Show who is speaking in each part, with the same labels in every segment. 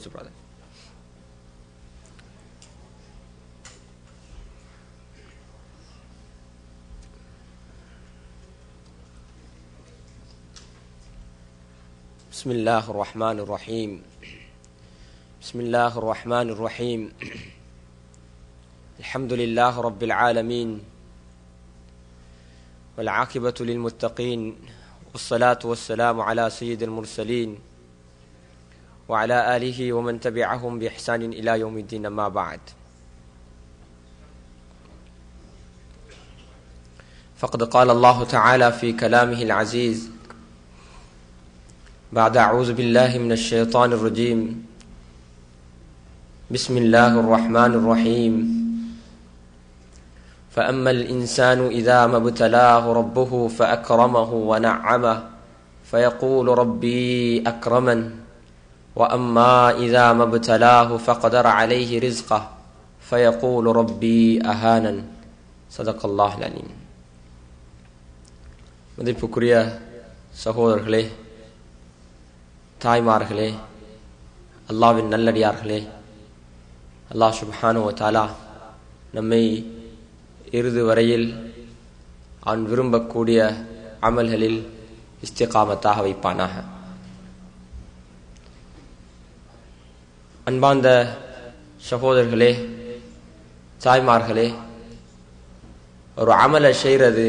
Speaker 1: brother. بسم الله الرحمن الرحيم. بسم الله الرحمن الرحيم. الحمد لله رب العالمين والعاقبة للمتقين والصلاة والسلام على سيد المرسلين وعلى آله ومن تبعهم بإحسان إلى يوم الدين. ما بعد، فقد قال الله تعالى في كلامه العزيز بعد أعوذ بالله من الشيطان الرجيم. بسم الله الرحمن الرحيم. فأما الإنسان إذا ما ابتلاه ربه فأكرمه ونعمه فيقول ربي أكرمن وأما إذا ما ابتلاه فقدر عليه رزقه فيقول ربي أهانن. صدق الله العليم. மதிப்புக்குரிய சகோதரர்களே, தாய்மார்களே, அல்லாஹ்வின் நல்லடியார்களே, அல்லாஹ் சுப்ஹானஹு வ தஆலா நம்மை இறுதி வரையில் அவன் விரும்பக்கூடிய அமல்களில் இஸ்திகாமத்தாக வைப்பானாக. அன்பார்ந்த சகோதரர்களே, தாய்மார்களே, ஒரு அமலை செய்கிறது,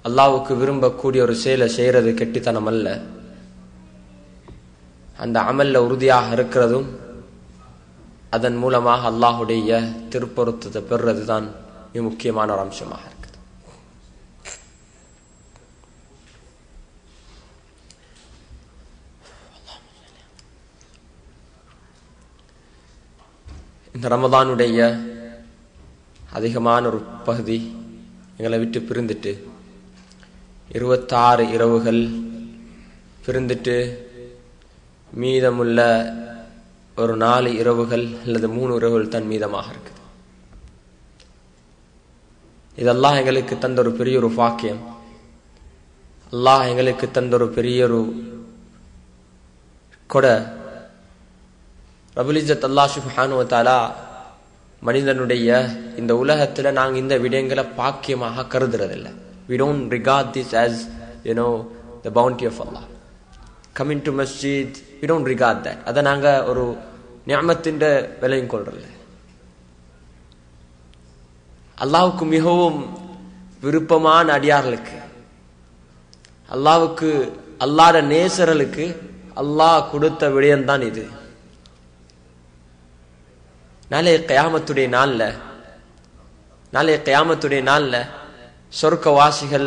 Speaker 1: அல்லாஹ்வுக்கு விரும்பக்கூடிய ஒரு செயலை செய்கிறது கெட்டித்தனம் அல்ல. அந்த அமல்ல உறுதியாக இருக்கிறதும் அதன் மூலமாக அல்லாஹுடைய திருப்பொருத்தத்தை பெறுறது தான் மிக முக்கியமான ஒரு அம்சமாக இருக்குது. இந்த ரமதானுடைய அதிகமான ஒரு பகுதி எங்களை விட்டு பிரிந்துட்டு 26 இரவுகள் பிரிந்துட்டு மீதமுள்ள ஒரு 4 இரவுகள் அல்லது 3 இரவுகள் தான் மீதமாக இருக்குது. இதெல்லாம் எங்களுக்கு தந்த ஒரு பெரிய ஒரு பாக்கியம். அல்லாஹ் எங்களுக்கு தந்த ஒரு பெரிய ஒரு கொடை. ரபுல் இஸ்ஸத் அல்லாஹ் சுப்ஹானஹு வ தஆலா மனிதனுடைய இந்த உலகத்துல நாங்க இந்த விடயங்களை பாக்கியமாக கருதுறதில்லை. We don't regard this as, the bounty of Allah. Coming to masjid, we don't regard that. அதை நாங்க ஒரு நிஅமத்தின் விலையும் கொள்றல. அல்லாஹ்வுக்கு மிகவும் விருப்பமான அடியார்களுக்கு, அல்லாஹ்வுக்கு அல்லாஹ்வுடைய நேசர்களுக்கு அல்லாஹ் கொடுத்த விடயம் தான் இது. நாளைய கியாமத்துடைய நாள்ல சொர்க்கவாசிகள்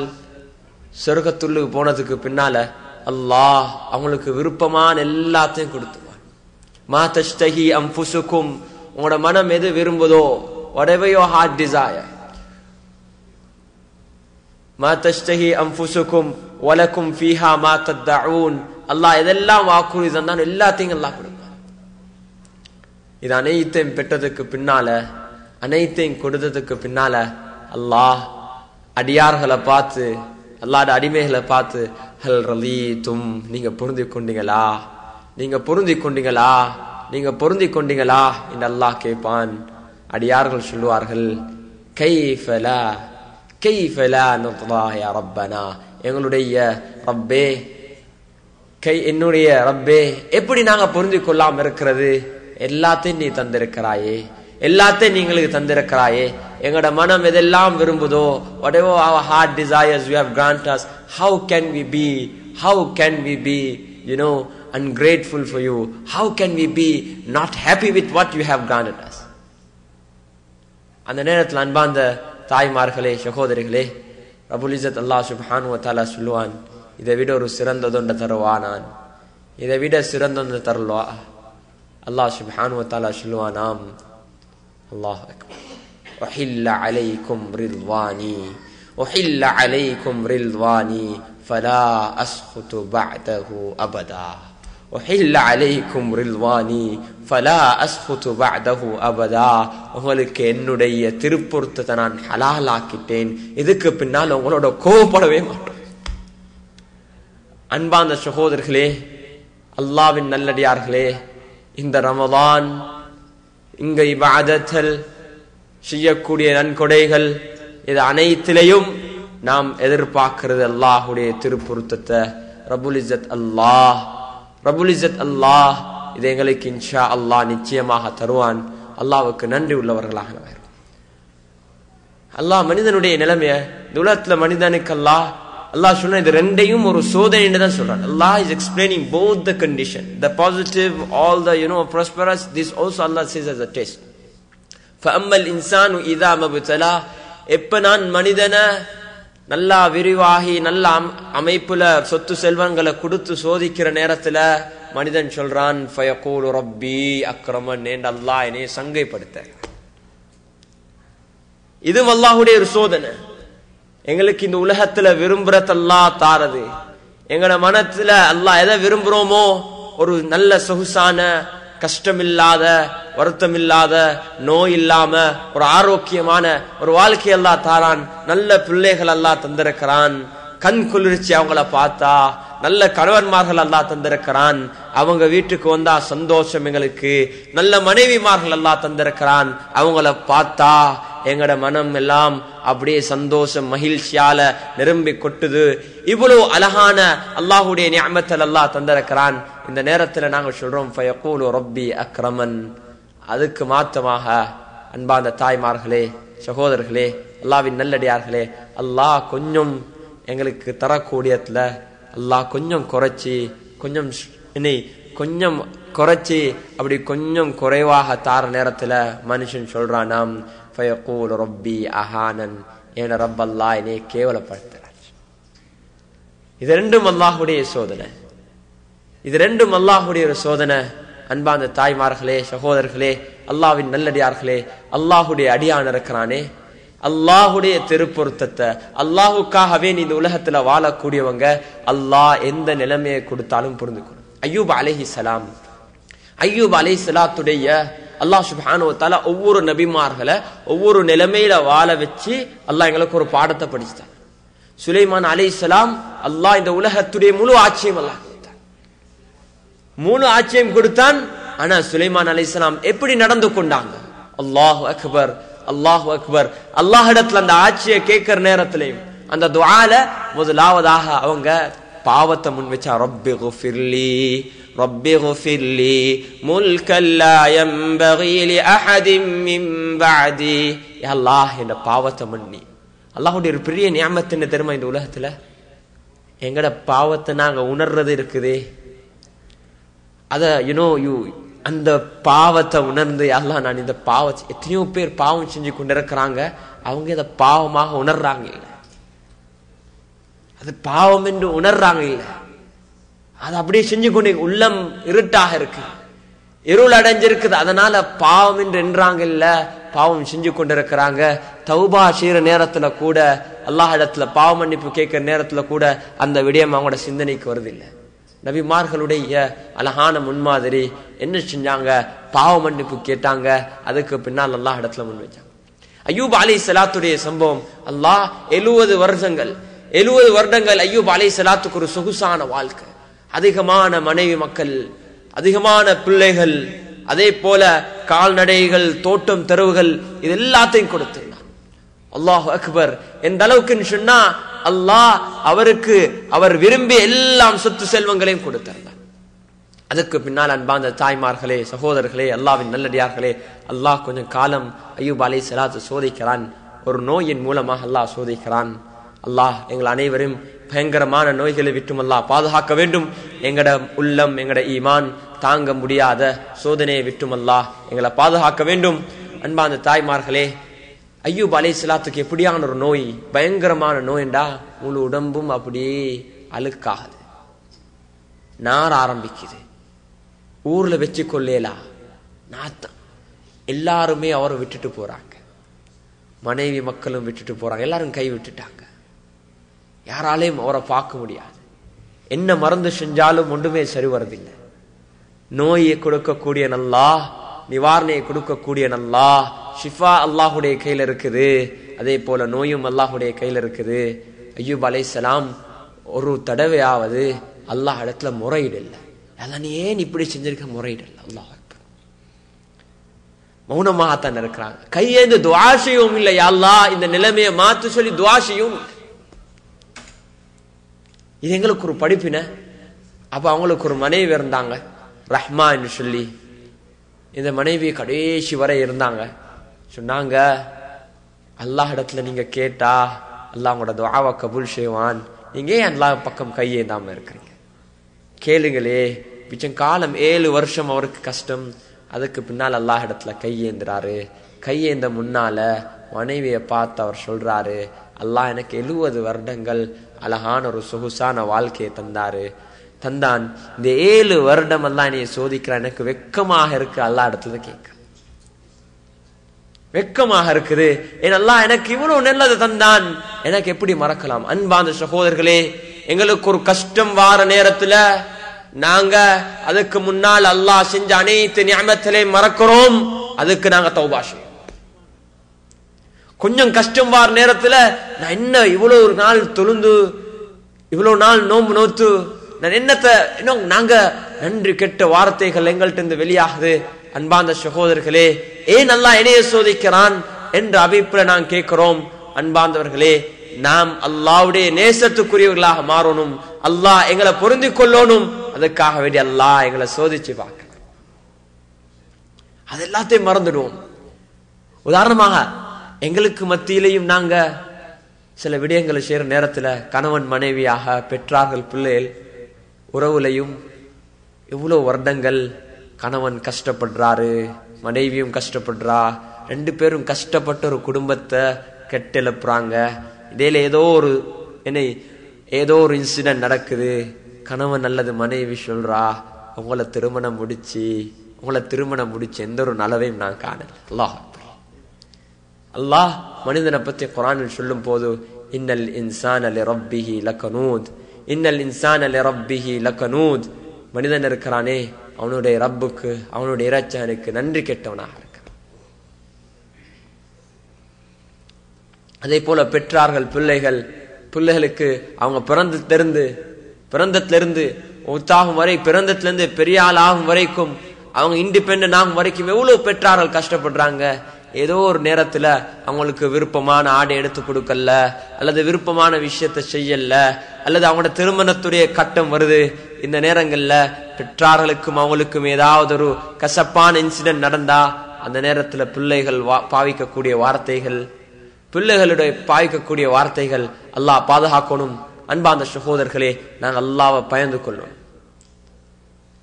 Speaker 1: சொர்க்கத்துள்ளுக்கு போனதுக்கு பின்னால அல்லாஹ் அவங்களுக்கு விருப்பமான எல்லாத்தையும் கொடுத்துருவான். மா தஷ்தஹி அன்ஃபுசுக்கும், உங்களோட மனம் எது விரும்புதோ, whatever your heart desire. மா தஷ்தஹி அன்ஃபுசுக்கும் வலக்கும் ஃபீஹா மா தத்தஊன். அல்லாஹ் எதெல்லாம் வாக்குறுதி தந்தான் எல்லாத்தையும் அல்லாஹ் கொடுப்பான். இது அனைத்தையும் பெற்றதுக்கு பின்னால, அனைத்தையும் கொடுத்ததுக்கு பின்னால அல்லாஹ் அடியார்களை பார்த்து, அல்லாஹ்வுடைய அடிமைகளை பார்த்து, ஹல் ரலீதும், நீங்க பொருந்தி கொண்டீங்களா, நீங்க பொருந்தி கொண்டீங்களா, நீங்க பொருந்தி கொண்டீங்களா என்று அல்லாஹ் கேட்பான். அடியார்கள் சொல்லுவார்கள், கைஃபலா கைஃபலா நுத்லா யா ரப்பனா, எங்களுடைய ரப்பே, என்னுடைய ரப்பே, எப்படி நாங்க பொருந்தி கொள்ளாம இருக்கிறது? எல்லாத்தையும் நீ தந்திருக்கிறாயே, எல்லாத்தையும் நீங்களுக்கு தந்திருக்கிறாயே, எங்களோட மனம் எதெல்லாம் விரும்புதோ, whatever our heart desires you have granted us, how can we be ungrateful for you? How can we be not happy with what you have granted us? அந்த நேரத்தில் அன்பார்ந்த தாய்மார்களே, சகோதரிகளே, ரபுல் இஸ்ஸத் அல்லாஹ் சுப்ஹானஹு வ தஆலா சொல்லுவான், இதை விட ஒரு சிறந்ததொன்று தருவானான், இதை விட சிறந்தொன்று தருவா. அல்லாஹ் சுப்ஹானஹு வ தஆலா சொல்லுவானாம், அல்லாஹ் அக்பர், உஹில்ல அலைக்கும் ரில்வானி, உஹில்ல அலைக்கும் ரில்வானி ஃபலா அஸ்குது பஅதஹு அபதா, உஹில்ல அலைக்கும் ரில்வானி ஃபலா அஸ்குது பஅதஹு அபதா. உங்களுக்கு என்னுடைய திருப்பொருத்தத்தை நான் ஹலாலாக்கிட்டேன், இதுக்கு பின்னால் உங்களோட கோபப்படவே மாட்டேன். அன்பார்ந்த சகோதரர்களே, அல்லாஹ்வின் நல்லடியார்களே, இந்த ரமதான் இங்க இபாதத்தல் செய்யக்கூடிய நன்கொடைகள் இது அனைத்திலையும் நாம் எதிர்பார்க்கிறது அல்லாஹ்வுடைய திருப்பொருத்தத்தை. ரப்புல் இஸ்ஸத் அல்லாஹ் இது எங்களுக்கு இன்ஷா அல்லாஹ் நிச்சயமாக தருவான். அல்லாஹ்வுக்கு நன்றி உள்ளவர்களாக நாம். அல்லாஹ் மனிதனுடைய நிலைமைய இந்த உலகத்துல மனிதனுக்கு அல்லாஹ் சொன்ன இது ரெண்டையும் ஒரு சோதனை தான் சொல்றான். அல்லாஹ் is explaining both the condition, the positive, all the prosperous. This also Allah says as a test. فَأَمَّا الْإِنسَانُ إِذَا مَبْتَلَى, எப்ப நான் மனிதனை நல்லா விரிவாகி நல்ல அமைப்புல சொத்து செல்வங்களை கொடுத்து சோதிக்கிற நேரத்துல மனிதன் சொல்றான் فَيَقُولُ رَبِّي أَكْرَمَنِ, என்று அல்லாஹ் என்னை சங்கைப்படுத்த. இதுவும் அல்லாஹ்வுடைய ஒரு சோதனை. எங்களுக்கு இந்த உலகத்துல விரும்புறது அல்லாஹ் தாரது. எங்கட மனத்துல அல்லாஹ் எதை விரும்புறோமோ ஒரு நல்ல சொகுசான, கஷ்டமில்லாத, வருத்தம் இல்லாத, நோய் இல்லாம ஒரு ஆரோக்கியமான ஒரு வாழ்க்கை அல்லாஹ் தாரான். நல்ல பிள்ளைகள் அல்லாஹ் தந்திருக்கிறான். கண் குளிர்ச்சி அவங்கள பார்த்தா. நல்ல கணவன்மார்கள் அல்லாஹ் தந்திருக்கிறான். அவங்க வீட்டுக்கு வந்தா சந்தோஷம் எங்களுக்கு. நல்ல மனைவிமார்கள் அல்லாஹ் தந்திருக்கிறான். அவங்கள பார்த்தா எங்கட மனம் எல்லாம் அப்படியே சந்தோஷம் மகிழ்ச்சியால நிரம்பி கொட்டுது. இவ்வளவு அழகான அல்லாஹ்வுடைய நிஅமத்தை அல்லாஹ் தந்திருக்கிறான். இந்த நேரத்துல நாங்க சொல்றோம் ஃபயகூலு ரப்பி அக்ரமன். அதுக்கு மாத்தமாக அன்பார்ந்த தாய்மார்களே, சகோதரர்களே, அல்லாஹ்வின் நல்லடியார்களே, அல்லாஹ் கொஞ்சம் எங்களுக்கு தரக்கூடியதுல அல்லாஹ் கொஞ்சம் குறைச்சி கொஞ்சம் குறைச்சி அப்படி கொஞ்சம் குறைவாக தார நேரத்துல மனுஷன் சொல்றானாம் ஃபயகூலு ரப்பி அஹானன், என ரப் அல்லாஹ் என்னை கேவலப்படுத்துறான். இது ரெண்டும் அல்லாஹ்வுடைய சோதனை. இது ரெண்டும் அல்லாஹ்வுடைய ஒரு சோதனை. அன்பார்ந்த தாய்மார்களே, சகோதரர்களே, அல்லாஹ்வின் நல்லடியார்களே, அல்லாஹ்வுடைய அடியான் இருக்கிறானே, அல்லாஹ்வுடைய திருப்பொருத்தத்தை அல்லாஹ்வுக்காகவே இந்த உலகத்துல வாழக்கூடியவங்க அல்லாஹ் எந்த நிலைமையை கொடுத்தாலும் புரிந்துக்கணும். அய்யூப் அலைஹிஸ்ஸலாத்துடைய அல்லாஹ் சுப்ஹானஹு வ தஆலா ஒவ்வொரு நபிமார்களை ஒவ்வொரு நிலைமையில வாழ வச்சு அல்லாஹ் எங்களுக்கு ஒரு பாடத்தை படிச்சான். சுலைமான் அலைஹிஸ்ஸலாம் அல்லாஹ் இந்த உலகத்துடைய முழு ஆட்சியும் அல்லாஹ் கொடுத்தான். முழு ஆட்சியும் கொடுத்தான். ஆனா சுலைமான் அலைஹிஸ்ஸலாம் எப்படி நடந்து கொண்டாங்க? அல்லாஹு அக்பர், அல்லாஹு அக்பர். அல்லாஹ் இடத்துல அந்த ஆட்சியை கேட்கிற நேரத்திலையும் அந்த துஆல முதலாவதாக அவங்க பாவத்தை முன் வச்சா, ரப்பி குஃபிர்லி முல்கல் லா யம்பகி லி அஹதின் மின் பஅதி. யா அல்லாஹ், இந்த பாவத்தை மன்னி. அல்லாஹ்வுடைய ஒரு பெரிய நிஅமத் என்ன தெரியுமா? இந்த உலகத்துல எங்கட பாவத்தை நாங்க உணர்றது இருக்குதே, அத அந்த பாவத்தை உணர்ந்து அல்லாஹ் நான் இந்த பாவத்தை, எத்தனையோ பேர் பாவம் செஞ்சு கொண்டிருக்கிறாங்க, அவங்க இதை பாவமாக உணர்றாங்க இல்லை, அது பாவம் என்று உணர்றாங்க இல்லை, அது அப்படியே செஞ்சு கொண்டு உள்ளம் இருட்டாக இருக்கு, இருள் அடைஞ்சிருக்குது, அதனால பாவம் என்று என்றாங்க இல்ல, பாவம் செஞ்சு கொண்டிருக்கிறாங்க. தௌபா செய்யற நேரத்துல கூட, அல்லாஹ் இடத்துல பாவ மன்னிப்பு கேட்கிற நேரத்துல கூட அந்த விடயம் அவங்களோட சிந்தனைக்கு வருது இல்லை. நபிமார்களுடைய அழகான முன்மாதிரி என்ன செஞ்சாங்க? பாவ மன்னிப்பு கேட்டாங்க, அதுக்கு பின்னால் அல்லாஹ் இடத்துல முன் வச்சாங்க. அய்யூப் அலைஹிஸ்ஸலாத்துடைய சம்பவம், அல்லாஹ் 70 வருடங்கள் அய்யூப் அலைஹிஸ்ஸலாத்துக்கு ஒரு சொகுசான வாழ்க்கை, அதிகமான மனைவி மக்கள், அதிகமான பிள்ளைகள், அதே போல கால்நடைகள், தோட்டம் தெருவுகள், இது எல்லாத்தையும் கொடுத்திருந்தார். அல்லாஹு அக்பர். எந்த அளவுக்கு சொன்னா அல்லாஹ் அவருக்கு அவர் விரும்பிய எல்லாம் சொத்து செல்வங்களையும் கொடுத்திருந்தார். அதுக்கு பின்னால் அன்பார்ந்த தாய்மார்களே, சகோதரர்களே, அல்லாஹ்வின் நல்லடியார்களே, அல்லாஹ் கொஞ்சம் காலம் அய்யூப் அலைஹிஸ்ஸலாத்து சோதிக்கிறான். ஒரு நோயின் மூலமாக அல்லாஹ் சோதிக்கிறான். அல்லாஹ் எங்கள் அனைவரும் பயங்கரமான நோய்களை விட்டும் அல்லாஹ் பாதுகாக்க வேண்டும். எங்கட உள்ளம், எங்கட ஈமான் தாங்க முடியாத சோதனையை விட்டும் அல்லாஹ் எங்களை பாதுகாக்க வேண்டும். அன்பார்ந்த தாய்மார்களே, அய்யூப் அலைஹிஸ்ஸலாத்துக்கு எப்படியான ஒரு நோய், பயங்கரமான நோய்ண்டா, முழு உடம்பும் அப்படியே அழுக்காகுது, நார ஆரம்பிக்குது, ஊர்ல வச்சு கொள்ளேலா நாத்தம், எல்லாருமே அவரை விட்டுட்டு போறாங்க, மனைவி மக்களும் விட்டுட்டு போறாங்க, எல்லாரும் கை விட்டுட்டாங்க, யாராலையும் அவரை பார்க்க முடியாது, என்ன மருந்து செஞ்சாலும் ஒன்றுமே சரி வரதில்லை. நோயை கொடுக்கக்கூடிய அல்லாஹ், நிவாரணையை கொடுக்கக்கூடிய அல்லாஹ், ஷிஃபா அல்லாஹுடைய கையில் இருக்குது, அதே போல நோயும் அல்லாஹுடைய கையில் இருக்குது. அய்யூப் அலைஹிஸ்ஸலாம் ஒரு தடவையாவது அல்லாஹ் இடத்துல முறையிடல, அதான் நீ ஏன் இப்படி செஞ்சிருக்க முறையிடல. அல்லாஹ் மௌனமாகத்தான் இருக்கிறாங்க. கையேந்து துஆ செய்யவும் இல்லை, யா அல்லாஹ் இந்த நிலைமையை மாத்து சொல்லி துஆ செய்யவும். இது எங்களுக்கு ஒரு படிப்பின. அப்ப அவங்களுக்கு ஒரு மனைவி இருந்தாங்க, ரஹ்மா என்று சொல்லி. இந்த மனைவி கடைசி வரை இருந்தாங்க. சொன்னாங்க, அல்லாஹ் இடத்துல நீங்க கேட்டா அல்லாஹ் உங்களோட துஆவை கபூல் செய்வான். நீங்க ஏன் அல்லாஹ் பக்கம் கையேந்தாம இருக்கிறீங்க? கேளுங்களே. பிச்சம் காலம் 7 வருஷம் அவருக்கு கஷ்டம். அதுக்கு பின்னால் அல்லாஹ் இடத்துல கையேந்துறாரு. கையேந்த முன்னால மனைவியை பார்த்து அவர் சொல்றாரு, அல்லாஹ் எனக்கு 70 வருடங்கள் அழகான ஒரு சொகுசான வாழ்க்கையை தந்தான். இந்த 7 வருடம் அல்லாஹ் என்னைய சோதிக்கிறான். எனக்கு வெக்கமாக இருக்கு. அல்லாஹ் இடத்துல கேட்க வெக்கமாக இருக்குது. ஏன் அல்லாஹ் எனக்கு இவ்வளவு நல்லது தந்தான், எனக்கு எப்படி மறக்கலாம்? அன்பான சகோதரர்களே, எங்களுக்கு ஒரு கஷ்டம் வார நேரத்துல நாங்க அதுக்கு முன்னால் அல்லாஹ் செஞ்ச அனைத்து நிஅமத்தையும் மறக்கிறோம். அதுக்கு நாங்க தௌபா செய்வோம். கொஞ்சம் கஷ்டம் வார நேரத்துல நான் என்ன இவ்வளவு நாள் தொழுந்து இவ்வளவு நாள் நோம்பு நோத்து நான் என்னத்தை இன்னும் நாங்க நன்றி கெட்ட வார்த்தைகள் எங்கள்கிட்ட இருந்து வெளியாகுது. அன்பாந்த சகோதரர்களே, ஏன் அல்லாஹ் என்னைய சோதிக்கிறான் என்ற அமைப்புல நான் கேட்கிறோம். அன்பாந்தவர்களே, நாம் அல்லாஹ்வுடைய நேசத்துக்குரியவர்களாக மாறணும். அல்லாஹ் எங்களை பொருந்தி கொள்ளணும். அதுக்காக வேண்டி அல்லாஹ் எங்களை சோதிச்சு பார்க்க அது எல்லாத்தையும் மறந்துடுவோம். உதாரணமாக எங்களுக்கு மத்தியிலையும் நாங்க சில விடயங்களை செய்யற நேரத்துல கணவன் மனைவியாக, பெற்றார்கள் பிள்ளைகள் உறவுலையும் எவ்வளவு வருடங்கள் கணவன் கஷ்டப்படுறாரு, மனைவியும் கஷ்டப்படுறா, 2 பேரும் கஷ்டப்பட்ட ஒரு குடும்பத்தை கெட்டெழுப்புறாங்க. இடையில ஏதோ ஒரு இன்சிடென்ட் நடக்குது. கணவன் அல்லது மனைவி சொல்றா, உங்களை திருமணம் முடிச்சு எந்த ஒரு நலவையும் நான் காணல. அல்லாஹ் மனிதனை பத்தி குர்ஆனில் சொல்லும் போது, இன்னல் இன்சான லிரப்பிஹி லகனூத், மனிதன் இருக்கிறானே அவனுடைய ரப்புக்கு, அவனுடைய இறைச்சனுக்கு நன்றி கெட்டவனாக இருக்கிறான். அதே போல பெற்றார்கள் பிள்ளைகளுக்கு அவங்க பிறந்தத்திலிருந்து ஒத்தாகும் வரை, பிறந்தத்திலிருந்து பெரிய ஆள் ஆகும் வரைக்கும், அவங்க இண்டிபெண்டன்ட் ஆகும் வரைக்கும் எவ்வளவு பெற்றார்கள் கஷ்டப்படுறாங்க. ஏதோ ஒரு நேரத்துல அவங்களுக்கு விருப்பமான ஆடை எடுத்து கொடுக்கல, அல்லது விருப்பமான விஷயத்த செய்யல, அல்லது அவங்களோட திருமணத்துடைய கட்டம் வருது. இந்த நேரங்கள்ல பெற்றார்களுக்கும் அவங்களுக்கும் ஏதாவது ஒரு கசப்பான இன்சிடென்ட் நடந்தா, அந்த நேரத்துல பிள்ளைகள் பாவிக்கக்கூடிய வார்த்தைகள் அல்லாஹ் பாதுகாக்கணும். அன்பாந்த சகோதரர்களே, நாங்கள் அல்லாஹ்வை பயந்து கொள்ளணும்.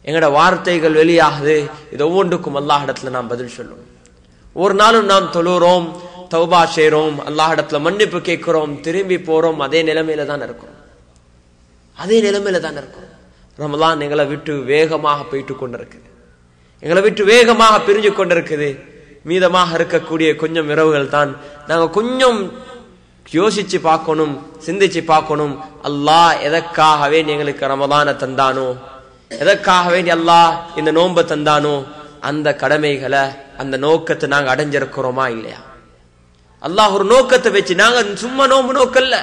Speaker 1: எங்கட வார்த்தைகள் வெளியாகுது, இது ஒவ்வொன்றுக்கும் அல்லாஹ் இடத்துல நாம் பதில் சொல்லணும். ஒரு நாளும் நாம் தொழுறோம், தௌபா செய்றோம், அல்லாஹ் இடத்துல மன்னிப்பு கேட்கிறோம், திரும்பி போறோம், அதே நிலைமையில தான் இருக்கிறோம். ரமலான் எங்களை விட்டு வேகமாக போயிட்டு கொண்டிருக்குது, எங்களை விட்டு வேகமாக பிரிஞ்சு கொண்டிருக்குது. மீதமாக இருக்கக்கூடிய கொஞ்சம் இரவுகள் தான் நாங்க கொஞ்சம் யோசிச்சு பார்க்கணும், சிந்திச்சு பார்க்கணும். அல்லாஹ் எதற்காக வேண்டி எங்களுக்கு ரமலான தந்தானோ, எதற்காக வேண்டி அல்லாஹ் இந்த நோன்பை தந்தானோ, அந்த கடமைகளை, அந்த நோக்கத்தை நாங்க அடைஞ்சிருக்கிறோமா இல்லையா? அல்லாஹ் ஒரு நோக்கத்தை வச்சு, நாங்க சும்மா நோம்பு நோக்கல்ல,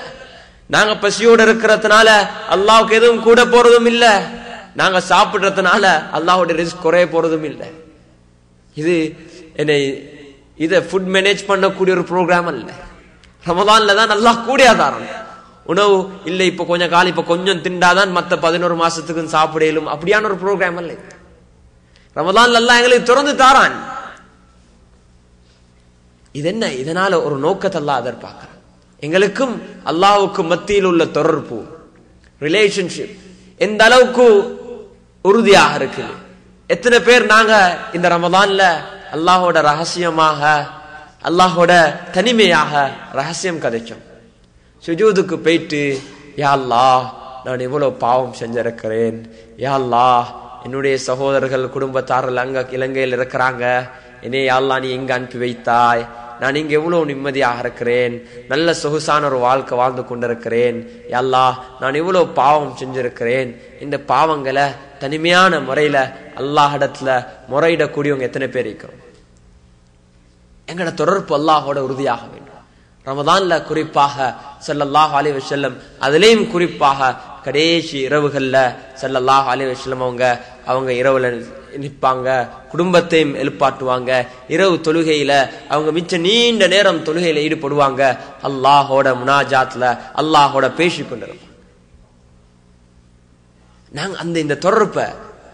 Speaker 1: நாங்க பசியோட இருக்கிறதுனால அல்லாஹ்வுக்கு எதுவும் கூட போறதும் இல்ல, நாங்க சாப்பிடுறதுனால அல்லாஹ்வுடைய ரிஸ்க் குறைய போறதும் இல்ல. இத ஃபுட் மேனேஜ் பண்ணக்கூடிய ஒரு ப்ரோக்ராம் அல்ல. ரமலான்ல தான் அல்லாஹ் கூடியாதாரம் உணவு இல்ல, இப்ப கொஞ்சம் காலம், இப்ப கொஞ்சம் திண்டாதான் மத்த 11 மாசத்துக்கு சாப்பிடலும், அப்படியான ஒரு ப்ரோக்ராம் அல்ல. ரமலான்ல அல்லாஹ் எங்களுக்கு திறந்து தாரான். இது என்ன? இதனால ஒரு நோக்கத்தை அல்லாஹ் எதிர்பார்க்கிறான். எங்களுக்கும் அல்லாஹ்வுக்கும் மத்தியில் உள்ள தொடர்பு, ரிலேஷன்ஷிப் எந்த அளவுக்கு உறுதியாக இருக்குது. எத்தனை பேர் நாங்க இந்த ரமலான்ல அல்லாஹோட ரகசியமாக, அல்லாஹோட தனிமையாக ரகசியம் கதைச்சோம். சுஜூதுக்கு போயிட்டு, யா அல்லாஹ் நான் எவ்வளவு பாவம் செஞ்சிருக்கிறேன், யா அல்லாஹ் என்னுடைய சகோதரர்கள் குடும்பத்தார்கள் அங்க இலங்கையில் இருக்கிறாங்க, என்னை யா அல்லாஹ் நீ எங்க அனுப்பி வைத்தாய், நான் இங்க எவ்வளவு நிம்மதியாக இருக்கிறேன், நல்ல சொகுசான ஒரு வாழ்க்கை வாழ்ந்து கொண்டிருக்கிறேன், யா அல்லாஹ் நான் எவ்வளவு பாவம் செஞ்சிருக்கிறேன். இந்த பாவங்களை தனிமையான முறையில அல்லாஹ் இடத்துல முறையிடக்கூடியவங்க எத்தனை பேர் இருக்கிறோம்? எங்கட தொடர்பு அல்லாஹோட உறுதியாக வேண்டும். ரமதான்ல குறிப்பாக ஸல்லல்லாஹு அலைஹி வஸல்லம், அதிலேயும் குறிப்பாக கடைசி இரவுகள்ல ஸல்லல்லாஹு அலைஹி வஸல்லம் அவங்க அவங்க இரவுல நிற்பாங்க, குடும்பத்தையும் எழுப்பாட்டுவாங்க. இரவு தொழுகையில அவங்க மிச்ச நீண்ட நேரம் தொழுகையில ஈடுபடுவாங்க. அல்லாஹோட முனாஜாத்ல அல்லாஹோட பேசி கொண்டிருப்பாங்க. நாங்க அந்த இந்த தொடர்பை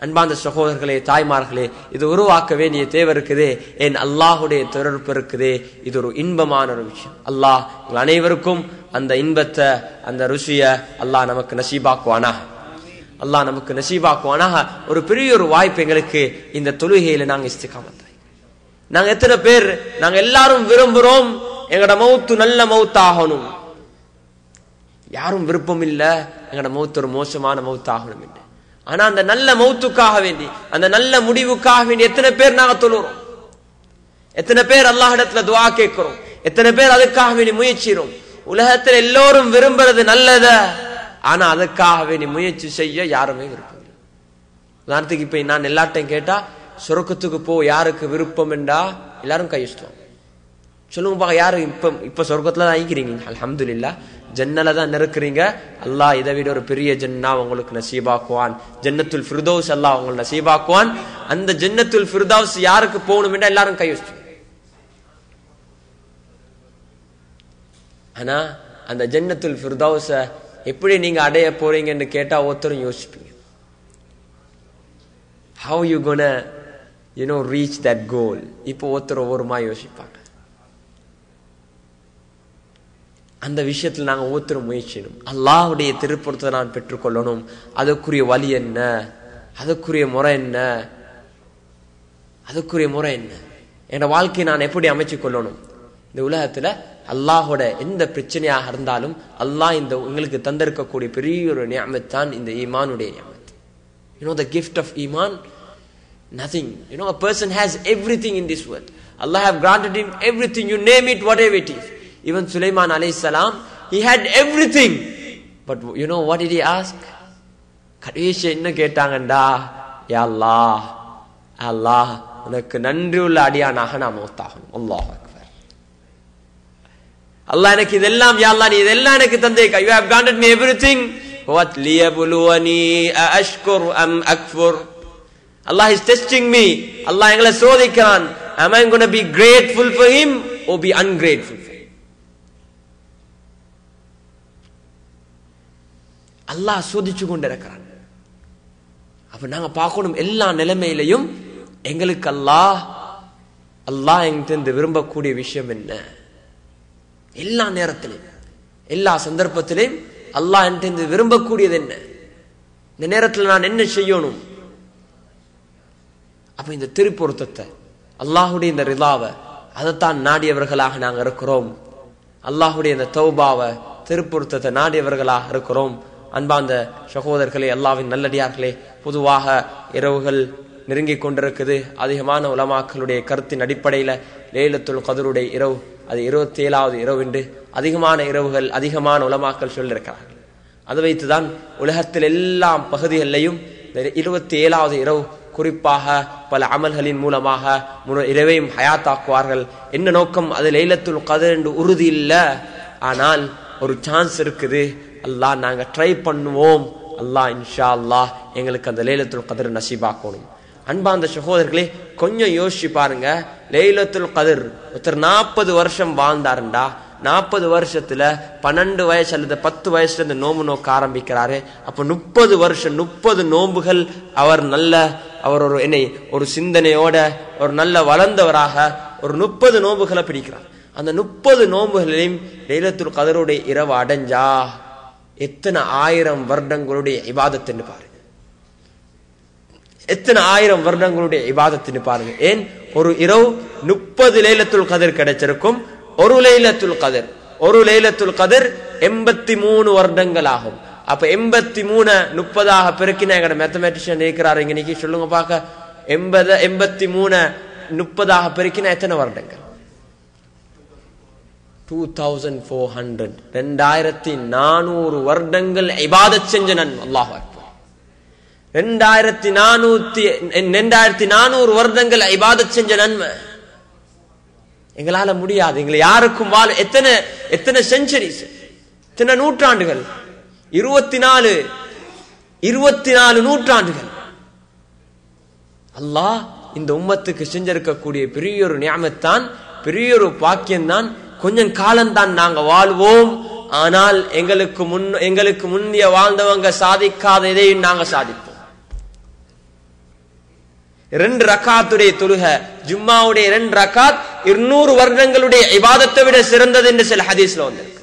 Speaker 1: அன்பார்ந்த சகோதரர்களே, தாய்மார்களே, இது உருவாக்க வேண்டிய தேவை இருக்குது. என் அல்லாஹுடைய தொடர்பு இருக்குது. இது ஒரு இன்பமான ஒரு விஷயம். அல்லாஹ் எங்கள் அனைவருக்கும் அந்த இன்பத்தை, அந்த ருசிய அல்லாஹ் நமக்கு நசீபாக்குவானாக. அல்லாஹ் நமக்கு நசீபாக்குவானாக. ஒரு பெரிய ஒரு வாய்ப்பு எங்களுக்கு இந்த தொழுகையில நாங்க இஸ்திகாமத். நாங்க எத்தனை பேர் நாங்க எல்லாரும் விரும்புறோம் எங்கட மௌத்து நல்ல மௌத்தாகணும். யாரும் விருப்பம் இல்ல எங்கட மௌத்து ஒரு மோசமான மௌத்தாகணும் என்று. ஆனா அந்த நல்ல மௌத்துக்காக வேண்டி, அந்த நல்ல முடிவுக்காக வேண்டி எத்தனை பேர் நாங்க தொழுறோம், எத்தனை பேர் அல்லாஹ்விடத்துல துஆ கேட்கிறோம், எத்தனை பேர் அதுக்காக வேண்டி முயற்சிறோம். உலகத்தில் எல்லோரும் விரும்புறது நல்லத, ஆனா அதுக்காக வேண்டி முயற்சி செய்ய யாருமே விருப்பம் இல்லை. உதாரணத்துக்கு இப்ப நான் எல்லார்ட்டையும் கேட்டா சொர்க்கத்துக்கு போ யாருக்கு விருப்பம் என்றா எல்லாரும் கையிஷ்டம் சொல்லுங்க பாக்க. யாரு இப்ப சொர்க்கத்துல தான் ஆகிக்கிறீங்க? அல்ஹம்துலில்லாஹ், ஜன்னல தான் இருக்கிறீங்க. அல்லாஹ் இதை விட ஒரு பெரிய ஜன்னா உங்களுக்கு நசீபாக்குவான். ஜன்னத்துல் ஃபிர்தௌஸ் அல்லாஹ் உங்களுக்கு நசீபாக்குவான். அந்த ஜன்னத்துல் ஃபிர்தௌஸ் யாருக்கு போகணும் என்றா எல்லாரும் கையிஷ்டம். ஆனா அந்த ஜன்னத்துல் ஃபிர்தௌஸ எப்படி நீங்க அடைய போறீங்கன்னு கேட்டா ஒருத்தரும் யோசிப்பீங்க. How you gonna reach that goal? இப்போ ஒருத்தர் ஒவ்வொருமா யோசிப்பாங்க. அந்த விஷயத்துல நாங்க ஒவ்வொருத்தரும் முயற்சியணும். அல்லாஹ்வுடைய திருப்பொருத்தத்தை நான் பெற்றுக்கொள்ளணும். அதுக்குரிய வழி என்ன, அதுக்குரிய முறை என்ன, அதுக்குரிய முறை என்ன, என் வாழ்க்கையை நான் எப்படி அமைச்சு கொள்ளணும். இந்த உலகத்துல அல்லாஹோட எந்த பிரச்சனையாக இருந்தாலும் அல்லாஹ் இந்த உங்களுக்கு தந்திருக்கக்கூடிய பெரிய ஒரு நியமத் தான் இந்த ஈமானுடைய நியமத். The gift of Iman, nothing. A person has everything in this world. Allah have granted him everything. You name it, whatever it is. Even Sulaiman alayhi salam, he had everything. But what did he ask? கடைசி என்ன கேட்டாங்கண்டா, யா அல்லாஹ், அல்லாஹ் உனக்கு நன்றி உள்ள அடியானாக நான் மௌத்தாகணும். அல்லாஹ் அக்பர். அல்லாஹ் எனக்கு இதெல்லாம், யா அல்லாஹ் நீ இதெல்லாம் எனக்கு தந்தேக்கா. You have granted me everything. What liyabluwani ashkur am akfur. Allah is testing me. Allah எங்களை சோதிக்கிறான். Am I going to be grateful for him or be ungrateful for him? அல்லாஹ் சோதிச்சு கொண்டிருக்கிறான். அப்ப நாங்க பார்க்கணும் எல்லா நிலைமையிலையும் எங்களுக்கு அல்லாஹ் எங்கிட்ட விரும்பக்கூடிய விஷயம் என்ன. எல்லா நேரத்திலையும் எல்லா சந்தர்ப்பத்திலையும் அல்லாஹ் என்கிட்ட விரும்பக்கூடியது என்ன, இந்த நேரத்தில் நான் என்ன செய்யணும். அப்ப இந்த திருப்பொருத்தத்தை, அல்லாஹுடைய இந்த ரிதாவை, அதைத்தான் நாடியவர்களாக நாங்க இருக்கிறோம். அல்லாஹுடைய இந்த தௌபாவை, திருப்பொருத்தத்தை நாடியவர்களாக இருக்கிறோம். அன்பார்ந்த சகோதரர்களே, அல்லாஹ்வின் நல்லடியார்களே, பொதுவாக இரவுகள் நெருங்கிக் கொண்டிருக்குது. அதிகமான உலமாக்களுடைய கருத்தின் அடிப்படையில லைலத்துல் கத்ருடைய இரவு அது 27வது இரவு என்று அதிகமான இரவுகள் அதிகமான உலமாக்கள் சொல்லியிருக்கிறார்கள். அதை வைத்துதான் உலகத்தில் எல்லா பகுதிகளிலையும் 27வது இரவு குறிப்பாக பல அமல்களின் மூலமாக இரவையும் ஹயாத்தாக்குவார்கள். என்ன நோக்கம்? அது லைலத்துல் கத்ர் என்று உறுதி இல்லை, ஆனால் ஒரு சான்ஸ் இருக்குது. அல்லாஹ் நாங்க ட்ரை பண்ணுவோம். அல்லாஹ் இன்ஷா அல்லாஹ் எங்களுக்கு அந்த லைலத்துல் கத்ர் நசீபாக்கணும். அன்பார்ந்த சகோதரர்களே, கொஞ்சம் யோசிச்சு பாருங்க. லைலத்துல் கத்ர் ஒருத்தர் 40 வருஷம் வாழ்ந்தாருண்டா, 40 வருஷத்துல 12 வயசு அல்லது 10 வயசுல இருந்து நோம்பு நோக்க ஆரம்பிக்கிறாரு. அப்ப 30 வருஷம் 30 நோம்புகள் அவர் ஒரு சிந்தனையோட ஒரு நல்ல வளர்ந்தவராக ஒரு 30 நோம்புகளை பிடிக்கிறார். அந்த 30 நோம்புகளையும் லைலத்துல் கத்ருடைய இரவு அடைஞ்சா எத்தனை 1000 வருடங்களுடைய இபாதத்துன்னு பாருங்க. எத்தனை 1000 வருடங்களுடைய இபாதத்துன்னு பாருங்க. ஏன் ஒரு இரவு 30 லைலத்துல் கத்ர் கிடைச்சிருக்கும். ஒரு லைலத்துல் கத்ர் 83 வருடங்கள் ஆகும். அப்ப 83 30 பெருக்கினா எங்கட மேத்தமேட்டிஷியன் இருக்கிறாரு இங்க, இன்னைக்கு சொல்லுங்க பாக்க. 83 30 பெருக்கினா எத்தனை வருடங்கள்? 2400 2400 வருடங்கள் இபாதத் செஞ்ச நன்மை. அல்லாஹ் அக்பர். 2400 வருடங்கள் இபாதத் செஞ்ச நன்மை எங்களால முடியாது. எங்களை யாருக்கும் எத்தனை செஞ்சுரிஸ், எத்தனை நூற்றாண்டுகள்? 24 நூற்றாண்டுகள். அல்லாஹ் இந்த உம்மத்துக்கு செஞ்சிருக்கக்கூடிய பெரிய ஒரு நியமத்தான், பெரிய ஒரு பாக்கியம்தான். கொஞ்சம் காலம்தான் நாங்க வாழ்வோம், ஆனால் எங்களுக்கு முன்னிய வாழ்ந்தவங்க சாதிக்காத இதையும் நாங்க சாதிப்போம். 2 ரக்காத்துடைய தொழுக, ஜும்மாவுடைய 2 ரக்காத் 200 வருடங்களுடைய இபாதத்தை விட சிறந்தது என்று சில ஹதீஸ்ல வந்திருக்கு.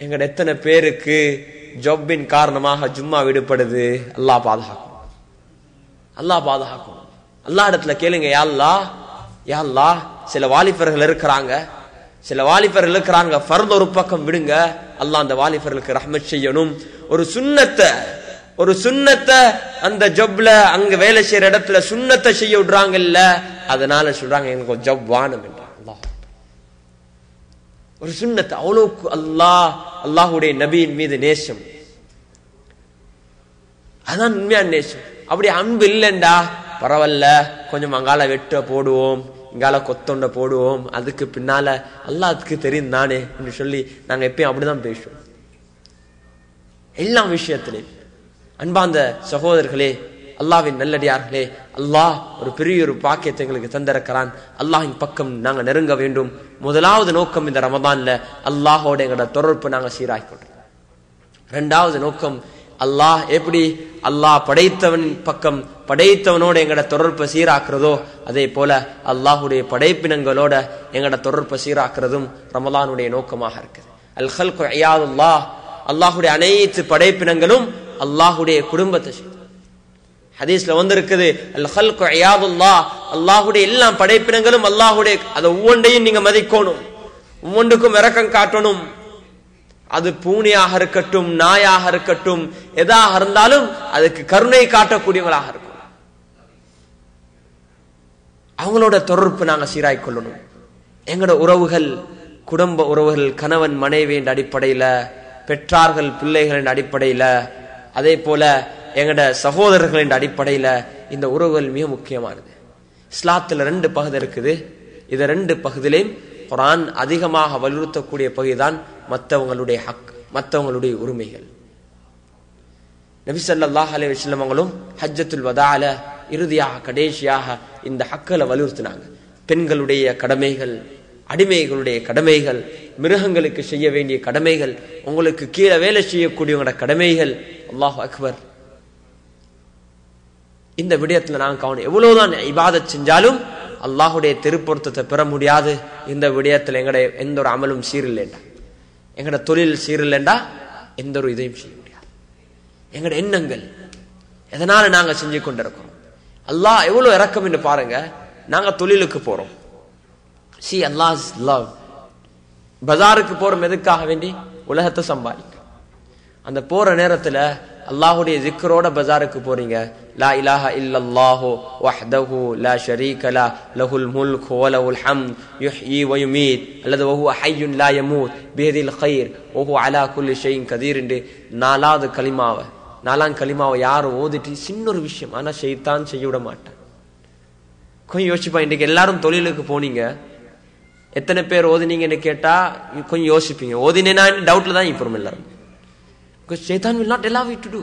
Speaker 1: எங்கட எத்தனை பேருக்கு ஜாபின் காரணமாக ஜும்மா விடுபடுது? அல்லாஹ் பாதுகாக்கும், அல்லாஹ் பாதுகாக்கும். அல்லாஹ் இடத்துல கேளுங்க, யா அல்லாஹ் சில வாலிபர்கள் இருக்கிறாங்க, ஃபர்த் ஒரு பக்கம் விடுங்க, அல்லாஹ் அந்த வாலிபர்களுக்கு ரஹ்மத் செய்யணும். ஒரு சுன்னத்தை அந்த ஜப்ல அங்க வேலை செய்யற இடத்துல சுன்னத்தை செய்ய விடுறாங்க இல்ல, அதனால சொல்றாங்க எனக்கு ஜப் வானம் என்றான். ஒரு சுன்னத்தை அவ்வளவுக்கு அல்லாஹுடைய நபியின் மீது நேசம், அதான் உண்மையான நேசம். அப்படி அன்பு இல்லைண்டா பரவாயில்ல, கொஞ்சம் அங்கால வெட்ட போடுவோம், இங்கால கொத்தொண்ட போடுவோம், அதுக்கு பின்னால அல்லாஹ்வுக்கு தெரியும் தானே என்று சொல்லி நாங்க எப்பயும் அப்படிதான் பேசுவோம் எல்லா விஷயத்திலையும். அன்பார்ந்த சகோதரர்களே, அல்லாஹ்வின் நல்லடியார்களே, அல்லாஹ் ஒரு பெரிய ஒரு பாக்கியத்தை எங்களுக்கு தந்திருக்கிறான். அல்லாஹ்வின் பக்கம் நாங்க நெருங்க வேண்டும். முதலாவது நோக்கம் இந்த ரமதான்ல அல்லாஹோட எங்களோட தொடர்பு நாங்க சீராக்கிக்கொள்றோம். 2வது நோக்கம் அல்லாஹ் எப்படி அல்லாஹ் படைத்தவனோட எங்களோட தொடர்பை சீராக்குறதோ அதே போல அல்லாஹுடைய படைப்பினங்களோட எங்களோட தொடர்பை சீராக்குறதும் ரமலானுடைய நோக்கமாக இருக்குது. அல் ஹல்கு இயாதுல்லாஹ், அல்லாஹுடைய அனைத்து படைப்பினங்களும் அல்லாஹுடைய குடும்பத்தை. ஹதீஸ்ல வந்திருக்குது, அல் ஹல்கு இயாதுல்லாஹ், அல்லாஹுடைய எல்லா படைப்பினங்களும் அல்லாஹுடைய, அதை ஒவ்வொன்றையும் நீங்க மதிக்கணும், ஒவ்வொன்றுக்கும் இரக்கம் காட்டணும். அது பூனையாக இருக்கட்டும், நாயாக இருக்கட்டும், எதாக இருந்தாலும் அதுக்கு கருணை காட்டக்கூடியவங்களாக இருக்கும். அவங்களோட தொடர்பு நாங்க சீராய் கொள்ளணும். எங்களோட உறவுகள், குடும்ப உறவுகள், கணவன் மனைவி என்ற அடிப்படையில, பெற்றார்கள் பிள்ளைகளின் அடிப்படையில, அதே போல எங்கட சகோதரர்களின் அடிப்படையில இந்த உறவுகள் மிக முக்கியமானது. இஸ்லாத்துல 2 பகுதி இருக்குது. இந்த 2 பகுதியிலையும் குர்ஆன் அதிகமாக வலியுறுத்தக்கூடிய பகுதிதான் மற்றவங்களுடைய ஹக், மற்றவங்களுடைய உரிமைகள். நபி ஸல்லல்லாஹு அலைஹி வஸல்லம் அவங்களும் ஹஜ்ஜத்துல் வதால இறுதியாக கடைசியாக இந்த ஹக்களை வலியுறுத்தினாங்க. பெண்களுடைய கடமைகள், அடிமைகளுடைய கடமைகள், மிருகங்களுக்கு செய்ய வேண்டிய கடமைகள், உங்களுக்கு கீழே வேலை செய்யக்கூடியவங்களோட கடமைகள். அல்லாஹு அக்பர். இந்த விடயத்துல நாங்க கவனம், எவ்வளவுதான் இபாதத் செஞ்சாலும் அல்லாஹுடைய திருப்பொருத்தத்தை பெற முடியாது. இந்த விடயத்துல எங்கட எந்த ஒரு அமலும் சீரில்லைண்டா, எங்கட தொழில் சீரில்லைண்டா எந்த ஒரு இதையும் செய்ய முடியாது. எங்கட எண்ணங்கள் எதனால நாங்க செஞ்சு கொண்டிருக்கோம். அல்லாஹ் எவ்வளவு இரக்கம் என்று பாருங்க. நாங்க தொழிலுக்கு போறோம், see Allah's love. பஜாருக்கு போறோம் எதுக்காக வேண்டி? உலகத்தை சம்பாதிக்க. அந்த போற நேரத்துல அல்லாஹுடைய ஜிக்ரோட பஜாருக்கு போறீங்க. லா இலாஹா இல்லல்லாஹு வஹ்தஹு லா ஷரீக லஹு லஹுல் முல்கு வ லஹுல் ஹம்து யுஹ்யி வ யுமீத் அல்லது வஹுவ ஹய்யுன் லா யமூத் பியதில் கைர் வஹுவ அலா குல்லி ஷைஇன் கதீர் என்று 4வது கலிமாவை யாரும் ஓதிட்டு, சின்ன ஒரு விஷயம், ஆனா ஷைத்தான் செய்ய விட மாட்டான். கொஞ்சம் யோசிப்பா. இன்றைக்கு எல்லாரும் தொழிலுக்கு போனீங்க, எத்தனை பேர் ஓதினீங்கன்னு கேட்டா கொஞ்சம் யோசிப்பீங்க. ஓதினேனா டவுட்ல தான் இப்போ எல்லாரும். Shaitan will not allow you to do.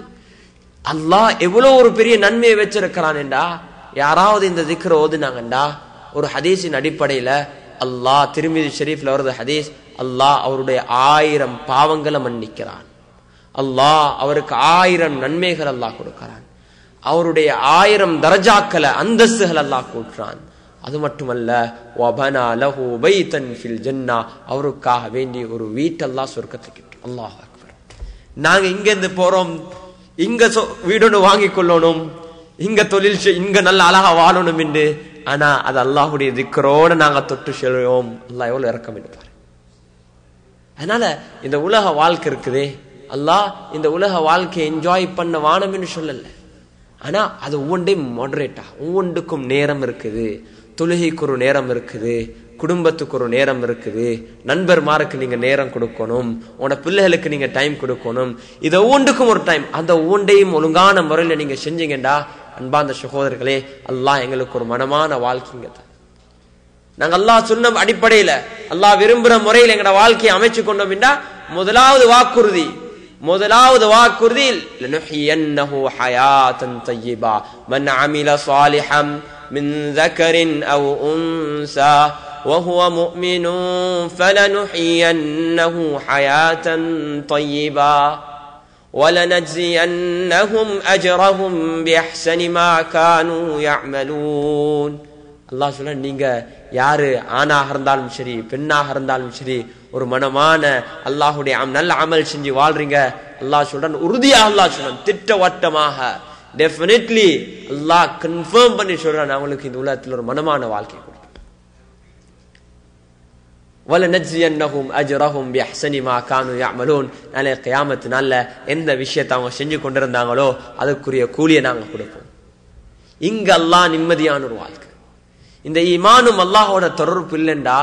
Speaker 1: அல்லாஹ் எவ்வளவு ஒரு பெரிய நன்மையை வச்சிருக்கிறான் என்றா, யாராவது இந்த திக்ர ஓதுனாங்கண்டா, ஒரு ஹதீஸின் அடிப்படையில அல்லாஹ், திர்மிதி ஷரீஃப்ல வருது ஹதீஸ், அல்லாஹ் அவருடைய 1000 பாவங்களை மன்னிக்கிறான். அல்லாஹ் அவருக்கு 1000 நன்மைகள் அல்லாஹ் கொடுக்கிறான். அவருடைய 1000 தரஜாக்களை, அந்தஸ்துகள் அல்லாஹ் கூட்டுறான். அது மட்டுமல்ல, வபனா லஹு பைத்தன் ஃபில் ஜன்னah, அவருக்காக வேண்டி ஒரு வீட்டை அல்லாஹ் சொர்க்கத்துக்கு. அல்லாஹ் அக்பர். நாங்க இங்க இருந்து போறோம், இங்க வீடு வாங்கி கொள்ளணும், இங்க தொழில் இங்க நல்ல அழகா வாழணும் என்று, ஆனா அது அல்லாஹுடைய திக்ரோட நாங்க தொட்டு செல்வோம். அல்லாஹ் எவ்வளவு இரக்கம் என்று பாரு. அதனால இந்த உலக வாழ்க்கை இருக்குதே, அல்லாஹ் இந்த உலக வாழ்க்கையை என்ஜாய் பண்ண வானம் என்று சொல்லல. ஆனா அது ஒவ்வொன்றையும் மாடரேட்டா, ஒவ்வொன்றுக்கும் நேரம் இருக்குது. தொழுகைக்கு ஒரு நேரம் இருக்குது, குடும்பத்துக்கு ஒரு நேரம் இருக்குது, நண்பர்மாருக்கு நீங்க நேரம் கொடுக்கணும், உங்களோட பிள்ளைகளுக்கு நீங்க டைம் கொடுக்கணும். இது ஒவ்வொன்றுக்கும் ஒரு டைம். அந்த ஒவ்வொன்றையும் ஒழுங்கான முறையில நீங்க செஞ்சீங்கடா, அன்பார்ந்த சகோதரர்களே, அல்லாஹ் எங்களுக்கு ஒரு மனமான வாழ்க்கைங்க தான். நாங்க அல்லாஹ் சொன்ன அடிப்படையில, அல்லாஹ் விரும்புற முறையில் எங்களோட வாழ்க்கையை அமைச்சு கொண்டோம் என்றா, முதலாவது வாக்குறுதி முதலாவது வாக்குறுதியில் லனுஹியன்னஹு ஹயாத்தன் தய்யிபா மன் அமில சாலிஹம் மின் ذكر أو أنثى وهو مؤمن فلنحيينه حياة طيبة وَلَنَجْزِيَنَّهُمْ أَجْرَهُمْ بِأَحْسَنِ مَا كَانُوا يَعْمَلُونَ. அல்லாஹ் சொல்ல, நீங்க யாரு ஆணாக இருந்தாலும் சரி பெண்ணாக இருந்தாலும் சரி ஒரு மனமான அல்லாஹ்வுடைய நல்ல அமல் செஞ்சு வாழ்றீங்க. அல்லாஹ் சொல்றான், உறுதியாக அல்லாஹ் சொல்றான், திட்டவட்டமாக டெஃபினெட்லி அல்லாஹ் கன்ஃபார்ம் பண்ணி சொல்றான், அவங்களுக்கு இந்த உலகத்தில் ஒரு மனமான வாழ்க்கை கொடுப்பேன். وَلَنَجْزِيَنَّهُمْ أَجْرَهُمْ بِأَحْسَنِ مَا كَانُوا يَعْمَلُونَ. நாளை கியாமத் நாள்ல எந்த விஷயத்தை அவங்க செஞ்சு கொண்டிருந்தாங்களோ அதுக்குரிய கூலியை நாங்க கொடுப்போம். இங்க அல்லாஹ் நிம்மதியான ஒரு வாழ்க்கை. இந்த ஈமானும் அல்லாஹோட தொடர்பு இல்லைண்டா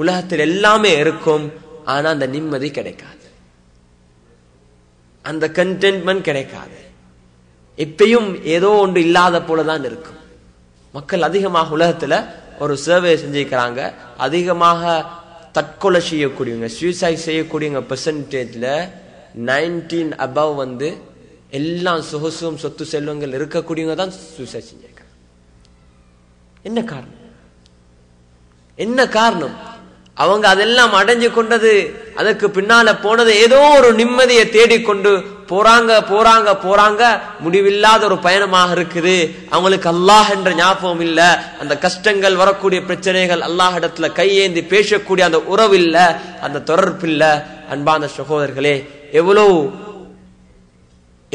Speaker 1: உலகத்தில் எல்லாமே இருக்கும், ஆனா அந்த நிம்மதி கிடைக்காது, அந்த கண்டென்ட்மெண்ட் கிடைக்காது. எப்பயும் ஏதோ ஒன்று இல்லாத போலதான் இருக்கும். மக்கள் அதிகமாக உலகத்துல ஒரு சர்வே செஞ்சிருக்கிறாங்க, அதிகமாக தற்கொலை செய்யக்கூடியவங்க சூசைட் செய்யக்கூடியவங்க பெர்சன்டேஜ்ல 19 above எல்லாம் சொகுசும் சொத்து செல்வங்கள் இருக்கக்கூடியவங்க தான் சூசைட் செஞ்சிருக்காங்க. என்ன காரணம்? என்ன காரணம்? அவங்க அதெல்லாம் அடைஞ்சு கொண்டது, அதற்கு பின்னால போனது ஏதோ ஒரு நிம்மதியை தேடிக்கொண்டு போறாங்க போறாங்க போறாங்க, முடிவில்லாத ஒரு பயணமாக இருக்குது. அவங்களுக்கு அல்லாஹ் என்ற ஞாபகம் இல்ல, அந்த கஷ்டங்கள் வரக்கூடிய பிரச்சனைகள் அல்லாஹ் இடத்துல கையேந்தி பேசக்கூடிய அந்த உறவு இல்ல, அந்த தொடர்பு இல்ல. அன்பான சகோதரர்களே,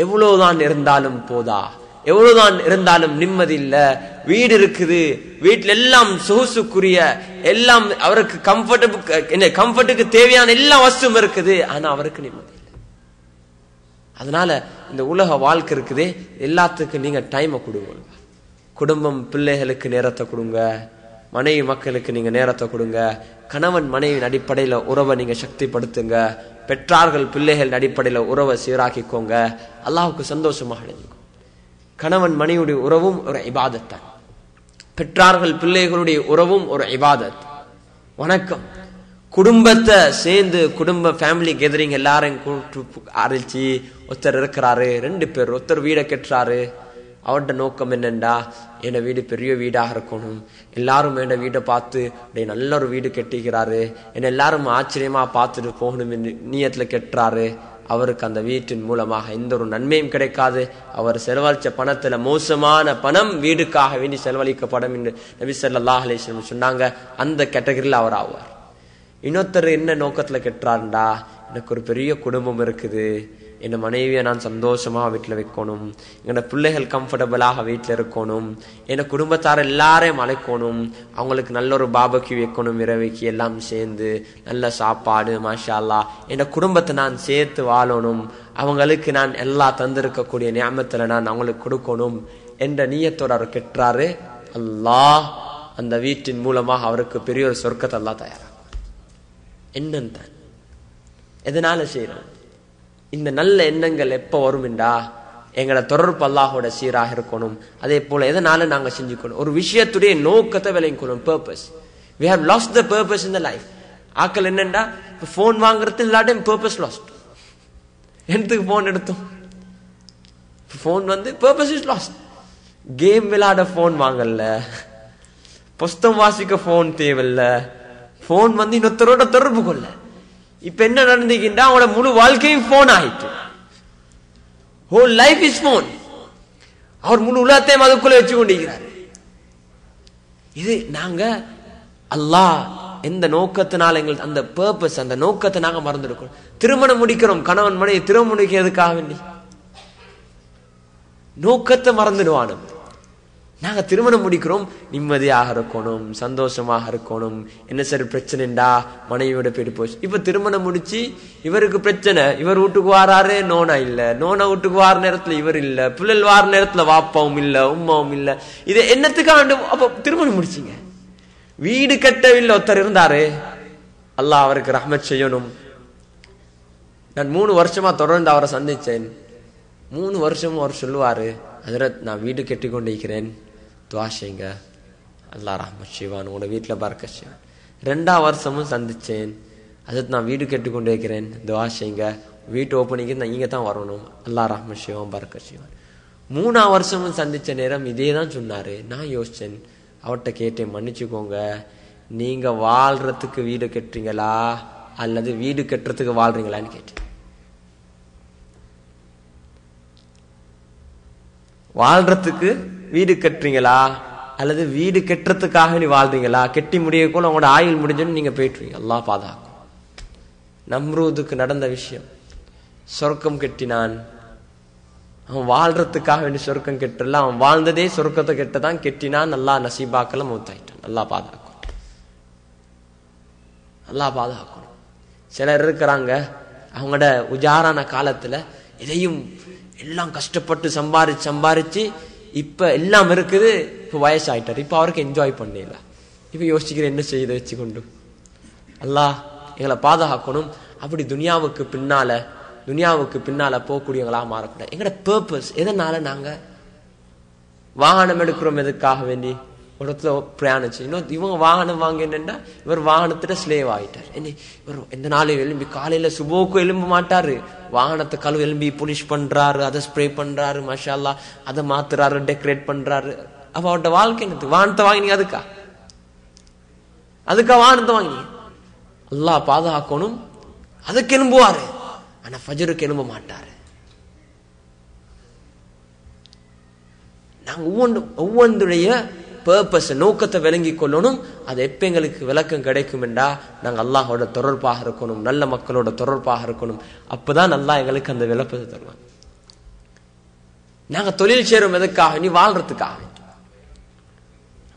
Speaker 1: எவ்வளவுதான் இருந்தாலும் போதா, எவ்வளவுதான் இருந்தாலும் நிம்மதி இல்ல. வீடு இருக்குது, வீட்டுல எல்லாம் சொகுசுக்குரிய எல்லாம் அவருக்கு கம்ஃபர்ட்டுக்கு தேவையான எல்லா வசதியும் இருக்குது, ஆனா அவருக்கு நிம்மதி இல்லை. அதனால இந்த உலக வாழ்க்கை இருக்குது, எல்லாத்துக்கும் நீங்க டைமை கொடுங்க. குடும்பம் பிள்ளைகளுக்கு நேரத்தை கொடுங்க, மனைவி மக்களுக்கு நீங்க நேரத்தை கொடுங்க, கணவன் மனைவியின் அடிப்படையில உறவை நீங்க சக்திப்படுத்துங்க, பெற்றார்கள் பிள்ளைகள் அடிப்படையில உறவை சீராக்கிக்கோங்க, அல்லாஹ்வுக்கு சந்தோஷமாக அடைஞ்சுக்கோங்க. கணவன் மனைவியுடைய உறவும் ஒரு இபாதத் தான், பெற்றார்கள் பிள்ளைகளுடைய உறவும் ஒரு இபாதத். வணக்கம். குடும்பத்தை சேர்ந்து குடும்ப ஃபேமிலி கேதரிங் எல்லாரும் அரைச்சி ஒருத்தர் இருக்கிறாரு, 2 பேர், ஒருத்தர் வீடை கெட்டுறாரு. அவர்கிட்ட நோக்கம் என்னண்டா, என் வீடு பெரிய வீடாக இருக்கணும், எல்லாரும் என் வீட்டை பார்த்து நல்ல ஒரு வீடு கெட்டிக்கிறாரு, என்ன எல்லாரும் ஆச்சரியமா பார்த்துட்டு போகணும் நியத்துல கெட்டுறாரு. அவருக்கு அந்த வீட்டின் மூலமாக எந்த ஒரு நன்மையும் கிடைக்காது. அவர் செலவழிச்ச பணத்துல மோசமான பணம் வீடுக்காக வேண்டி செலவழிக்கப்படும் என்று நபி ஸல்லல்லாஹு அலைஹி வஸல்லம் சொன்னாங்க. அந்த கேட்டகரியில் அவர் ஆவார். இன்னொருத்தர் என்ன நோக்கத்துல கெட்டுறாருண்டா, எனக்கு ஒரு பெரிய குடும்பம் இருக்குது, என் மனைவியை நான் சந்தோஷமா வீட்டுல வைக்கணும், என்னோட பிள்ளைகள் கம்ஃபர்டபுளாக வீட்டுல இருக்கணும், என் குடும்பத்தார எல்லாரையும் அழைக்கணும், அவங்களுக்கு நல்ல ஒரு பாபக்யூ வைக்கணும், இரவைக்கு எல்லாம் சேர்ந்து நல்ல சாப்பாடு, மாஷா அல்லாஹ், என் குடும்பத்தை நான் சேர்த்து வாழணும், அவங்களுக்கு நான் எல்லா தந்திருக்கக்கூடிய நியாமத்துல நான் அவங்களுக்கு கொடுக்கணும் என்ற நியத்தோட அவர் கெட்டுறாரு. அல்லாஹ் அந்த வீட்டின் மூலமாக அவருக்கு பெரிய ஒரு சொர்க்கத்தை அல்லாஹ் தயாராகும். என்னன்னு தான் எதனால செய்யறோம்? இந்த நல்ல எண்ணங்கள் எப்ப வரும்டா, எங்களோட தொடர்பு அல்லாஹோட சீராக இருக்கணும். அதே போல எதனால நாங்க செஞ்சுக்கணும், ஒரு விஷயத்துடைய நோக்கத்தை விளங்கணும். Purpose. we have lost the purpose in the life. ஆக்கள் என்னண்டா, போன் வாங்குறது எல்லாத்தையும் பர்பஸ் லாஸ்ட். என்னத்துக்கு போன் எடுத்தோம்? Phone purpose is last. Game விளையாட போன் வாங்கல, புஸ்தகம் வாசிக்க போன் தேவையில்ல, போன் இன்னொருத்தரோட தொடர்பு கொள்ள. இப்ப என்ன நடந்துக்கிட்டா, அவனோட முழு வாழ்க்கையும் போன் ஆயிட்டு. Whole life is phone. அவர் முழு உலகத்தையும் அதுக்குள்ள வச்சு கொண்டிருக்கிறார். இது நாங்க அல்லாஹ் எந்த நோக்கத்தினால எங்களுக்கு அந்த பர்பஸ், அந்த நோக்கத்தை நாங்க மறந்துருக்கோம். திருமணம் முடிக்கிறோம், கணவன் மனைவி திருமணம் முடிக்கிறதுக்காக வேண்டி நோக்கத்தை மறந்துடுவானு. நாங்க திருமணம் முடிக்கிறோம், நிம்மதியாக இருக்கணும், சந்தோஷமாக இருக்கணும். என்ன சரி பிரச்சனைடா, மனைவியோட போயிட்டு போச்சு. இப்ப திருமணம் முடிச்சு இவருக்கு பிரச்சனை, இவர் வீட்டுக்கு வாராரு, நோனா இல்ல, நோனா வீட்டுக்கு வார நேரத்துல இவர் இல்ல, பிள்ளைகள் வார நேரத்துல வாப்பாவும் இல்ல, உம்மாவும் இல்ல. இது என்னத்துக்காக? அப்ப திருமணம் முடிச்சிங்க, வீடு கட்டவில்லை. ஒருத்தர் இருந்தாரு, அல்லாஹ் அவருக்கு ரஹ்மத் செய்யணும். நான் 3 வருஷமா தொடர்ந்து அவரை சந்திச்சேன். 3 வருஷமும் அவர் சொல்லுவாரு, ஹஜ்ரத் நான் வீடு கட்டி கொண்டிருக்கிறேன், துஆ செய்யுங்க, அல்லாஹ் ரஹ்மத் செய்வான், உங்களோட வீட்டுல பரக்கத் செய்வான். 2ஆம் வருஷமும் சந்திச்சேன், ஹஜ்ரத் நான் வீடு கட்டி கொண்டிருக்கிறேன், துஆ செய்யுங்க, வீட்டு ஓப்பனிங்கு நீங்க தான் வரணும், அல்லாஹ் ரஹ்மத் செய்வான், பரக்கத் செய்வான். 3ஆம் வருஷமும் சந்திச்ச நேரம் இதே தான் சொன்னாரு. நான் யோசிச்சேன், அவர்கிட்ட கேட்டேன், மன்னிச்சுக்கோங்க, நீங்க வாழ்றதுக்கு வீடு கட்டுறீங்களா அல்லது வீடு கட்டுறதுக்கு வாழ்றீங்களான்னு கேட்டேன். வாழ்றதுக்கு வீடு கட்டுறீங்களா அல்லது வீடு கட்டுறதுக்காக நீ வாழ்றீங்களா? கெட்டி முடிய கூட உங்களோட ஆயுள் முடிஞ்சுன்னு நீங்க போயிட்டுருவீங்க. அல்லாஹ் பாதுகாக்கும். நம்ரூதுக்கு நடந்த விஷயம், சொர்க்கம் கெட்டினான். அவன் வாழ்றதுக்காக வேண்டி சொர்க்கம் கெட்டல, அவன் வாழ்ந்ததே சொர்க்கத்தை கெட்டதான் கெட்டினான். அல்லாஹ் நசீபாக்கல மௌத்தாயிட்டான். அல்லாஹ் பாதுகாக்கணும், அல்லாஹ் பாதுகாக்கணும். சிலர் இருக்கிறாங்க, அவங்களோட உஜாரான காலத்துல இதையும் எல்லாம் கஷ்டப்பட்டு சம்பாரிச்சு இப்ப எல்லாம் இருக்குது, இப்ப வயசாயிட்டார், இப்ப அவருக்கு என்ஜாய் பண்ணல. இப்ப யோசிக்கிற என்ன செய்யுத வச்சுக்கொண்டு. அல்லாஹ் எங்களை பாதுகாக்கணும். அப்படி துனியாவுக்கு பின்னால போகக்கூடியவங்களா மாறக்கூடாது. எங்களோட பர்பஸ் எதனால நாங்க வாகனம் எடுக்கிறோம், எதுக்காக வேண்டி ஒரு இடத்துல பிரயாணிச்சு. இன்னும் இவங்க வாகனம் வாங்கினா இவர் வாகனத்துல ஸ்லேவ் ஆகிட்டார். இவர் எந்த நாளும் எலும்பி காலையில சுபோக்கு எலும்ப மாட்டாரு, வாகனத்தை கழுவு எலும்பி புலிஷ் பண்றாரு, அதை ஸ்ப்ரே பண்றாரு, மாஷா அல்லாஹ் அதை மாத்துறாரு, டெக்கரேட் பண்றாரு. அப்ப அவரோட வாழ்க்கை என்னது? வாகனத்தை வாங்கினீங்க, அதுக்கா வாகனத்தை வாங்கினீங்க. அல்லாஹ் பாதுகாக்கணும். அதுக்கு எலும்புவாரு, ஆனா ஃபஜருக்கு எலும்ப மாட்டாரு. நாங்க ஒவ்வொன்றுடைய பர்பஸ், நோக்கத்தை விளங்கி கொள்ளணும். அது எப்ப எங்களுக்கு விளக்கம் கிடைக்கும் என்றா, நாங்க அல்லாஹோட தொடர்பாக இருக்கணும், நல்ல மக்களோட தொடர்பாக இருக்கணும். அப்பதான் அல்லாஹ் எங்களுக்கு அந்த விளப்பத்தை தருவாங்க. நாங்க தொழில் சேரும் எதுக்காக? நீ வாழ்றதுக்காக.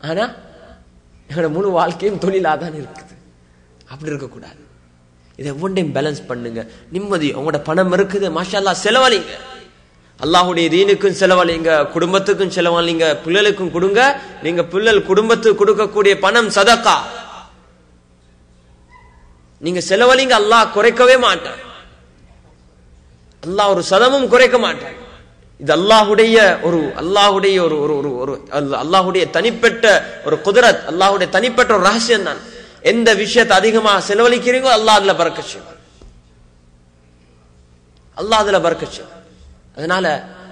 Speaker 1: ஆனா எங்களோட முழு வாழ்க்கையும் தொழிலாதான் இருக்குது. அப்படி இருக்கக்கூடாது. இதை ஒன்றையும் பேலன்ஸ் பண்ணுங்க. நிம்மதி, உங்களோட பணம் இருக்குது, மாஷா அல்லாஹ் செலவழிங்க. அல்லாஹுடைய தீனுக்கும் செலவழிங்க, குடும்பத்துக்கும் செலவழிங்க, பிள்ளைகளுக்கும் கொடுங்க. நீங்க பிள்ளை குடும்பத்துக்கு கொடுக்கக்கூடிய பணம் சதகா. நீங்க செலவழிங்க, அல்லாஹ் குறைக்கவே மாட்டான். அல்லாஹ் ஒரு சதமும் குறைக்க மாட்டான். இது அல்லாஹுடைய அல்லாஹுடைய தனிப்பட்ட ஒரு குதிரத், அல்லாஹுடைய தனிப்பட்ட ஒரு ரகசியம் தான். எந்த விஷயத்தை அதிகமா செலவழிக்கிறீங்களோ அல்லாஹ் அதுல பரக்கத் செய்வான். அல்லாஹ் அதுல பரக்கத் செய்வான். அதனால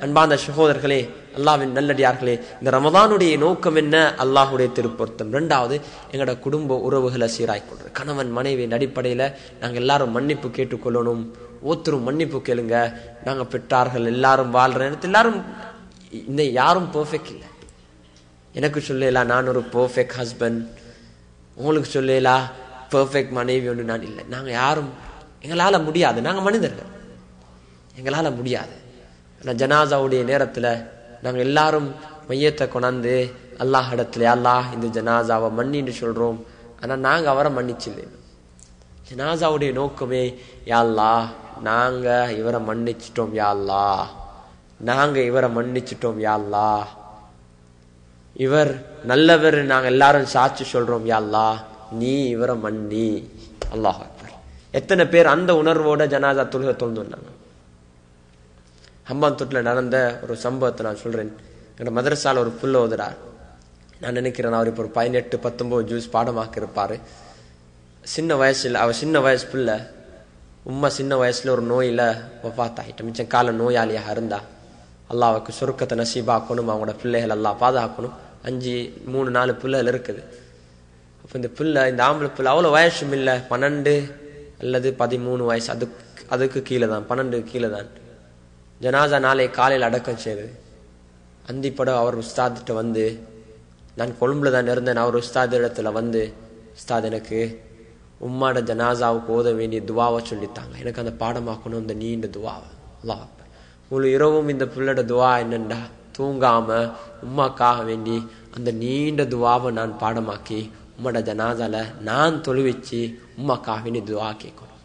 Speaker 1: அன்பார்ந்த சகோதரர்களே, அல்லாஹ்வின் நல்லடியார்களே, இந்த ரமதானுடைய நோக்கம் என்ன? அல்லாஹுடைய திருப்பொருத்தம். 2வது, எங்களோட குடும்ப உறவுகளை சீராய்க்கொள்றது. கணவன் மனைவியின் அடிப்படையில நாங்க எல்லாரும் மன்னிப்பு கேட்டுக்கொள்ளணும். ஒருத்தரும் மன்னிப்பு கேளுங்க. நாங்க பெற்றார்கள் எல்லாரும் வாழ்ற நேரத்தில் எல்லாரும் யாரும் பெர்ஃபெக்ட் இல்லை. எனக்கு சொல்லலாம் நான் ஒரு பெர்ஃபெக்ட் ஹஸ்பண்ட், உங்களுக்கு சொல்லலா பெர்ஃபெக்ட் மனைவி ஒன்று நான் இல்லை. நாங்க யாரும், எங்களால முடியாது, நாங்க மனிதர்கள், எங்களால முடியாது. ஆனால் ஜனாசாவுடைய நேரத்துல நாங்க எல்லாரும் மையத்தை கொண்டாந்து அல்லாஹ் இடத்துல, அல்லாஹ் இந்த ஜனாசாவை மன்னின்னு சொல்றோம். ஆனா நாங்க அவரை மன்னிச்சில்லை. ஜனாசாவுடைய நோக்கமே, யா அல்லாஹ் நாங்க இவரை மன்னிச்சிட்டோம், யா அல்லாஹ் நாங்க இவரை மன்னிச்சிட்டோம், யா அல்லாஹ் இவர் நல்லவர், நாங்க எல்லாரும் சாட்சி சொல்றோம், யா அல்லாஹ் நீ இவரை மன்னி. அல்லாஹ் அக்பர். எத்தனை பேர் அந்த உணர்வோட ஜனாசா தொழுகை தொழுந்தாங்க. ஹம்பாந்தோட்டில் நடந்த ஒரு சம்பவத்தை நான் சொல்றேன். எங்க மதரசால ஒரு புள்ள ஓதுறார். நான் நினைக்கிறேன் அவர் இப்போ ஒரு 18-19 ஜூஸ் பாடமாக்க இருப்பாரு. சின்ன வயசுல, அவர் சின்ன வயசு பிள்ளை, உம்மா சின்ன வயசுல ஒரு நோயில வஃபாத்தாயிட்ட. மிச்சம் கால நோயாளியாக இருந்தா. அல்லாஹ்வுக்கு சொர்க்கத்தை நசீபாக்கணும், அவங்களோட பிள்ளைகள் எல்லாம் பாதுகாக்கணும். 3-4 பிள்ளைகள் இருக்குது. அப்ப இந்த பிள்ளை, இந்த ஆம்பளை பிள்ளை அவ்வளவு வயசும் இல்லை, 12 அல்லது 13 வயசு, அதுக்கு கீழே தான், 12 கீழே தான். ஜனாசா நாளை காலையில் அடக்கம் செய்து அந்திப்படம் அவர் உஸ்தாத்திட்ட வந்து, நான் கொழும்புல தான் இருந்தேன், அவர் உஸ்தாத் இடத்துல வந்து, உஸ்தாத் எனக்கு உம்மாட ஜனாசாவுக்கு ஓத வேண்டிய துவாவை சொல்லித்தாங்க, எனக்கு அந்த பாடமாக்கணும், அந்த நீண்ட துவாவை. அல்லாஹ் முழு இரவும் இந்த பிள்ளோட துவா என்னண்டா, தூங்காம உம்மாக்காக வேண்டி அந்த நீண்ட துவாவை நான் பாடமாக்கி உம்மாட ஜனாசால நான் தொழுவிச்சு உம்மாக்காக வேண்டி துவா கேட்கணும்.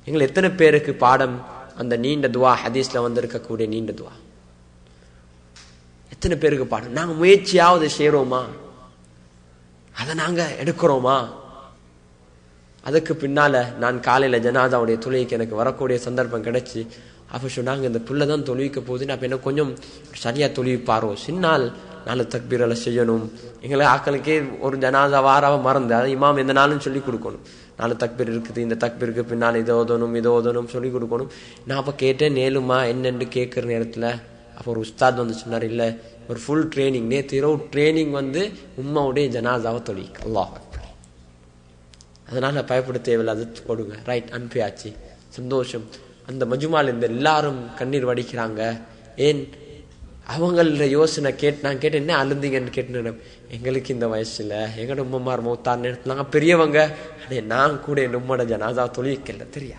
Speaker 1: எங்களை எத்தனை பேருக்கு பாடம் அந்த நீண்ட துவா, ஹதீஸ்ல வந்திருக்கக்கூடிய நீண்ட துவா எத்தனை பேருக்கு பாடம்? நாங்க முயற்சியாவது செய்யறோமா? அதை நாங்க எடுக்கிறோமா? அதுக்கு பின்னால நான் காலையில ஜனாதாவுடைய தொழுகைக்கு எனக்கு வரக்கூடிய சந்தர்ப்பம் கிடைச்சி, அப்ப சொன்னாங்க இந்த புள்ளதான் தொழுவிக்க போகுதுன்னு. அப்ப என்ன கொஞ்சம் சரியா தொழுவிப்பாரோ, சின்னால் 4 தக்பீர்களை செய்யணும். எங்களுக்கு ஆக்களுக்கே ஒரு ஜனாசா வாராவ மறந்து அதை இமாம் எந்த நாளும் சொல்லி கொடுக்கணும். 4 தக்பீர் இருக்குது, இந்த தக்பீருக்கு பின்னால் இதை ஓதணும் சொல்லி கொடுக்கணும். நான் அப்போ கேட்டேன் நேலுமா என்னென்று கேட்குற நேரத்தில் அப்போ ஒரு உஸ்தாத் வந்து சொன்னார், இல்லை ஒரு ஃபுல் ட்ரைனிங், நேற்று இரவு ட்ரைனிங் வந்து உம்மாவுடைய ஜனாசாவை தொழிக்க. அல்லாஹ் அக்பர். அதனால பயப்பட தேவையில்லை, அது போடுங்க. ரைட், அனுப்பியாச்சு, சந்தோஷம். அந்த மஜ்மால் இந்த எல்லாரும் கண்ணீர் வடிக்கிறாங்க. ஏன் அவங்கள யோசனை நான் கேட்டேன், என்ன அழுந்தீங்கன்னு கேட்டேன். எங்களுக்கு இந்த வயசுல எங்கட உம்மமார் மௌத்தான்னு எடுத்தாங்க, பெரியவங்க. அடே நான் கூட என் உம்மோட ஜனாசா தொழிக்கல தெரியா.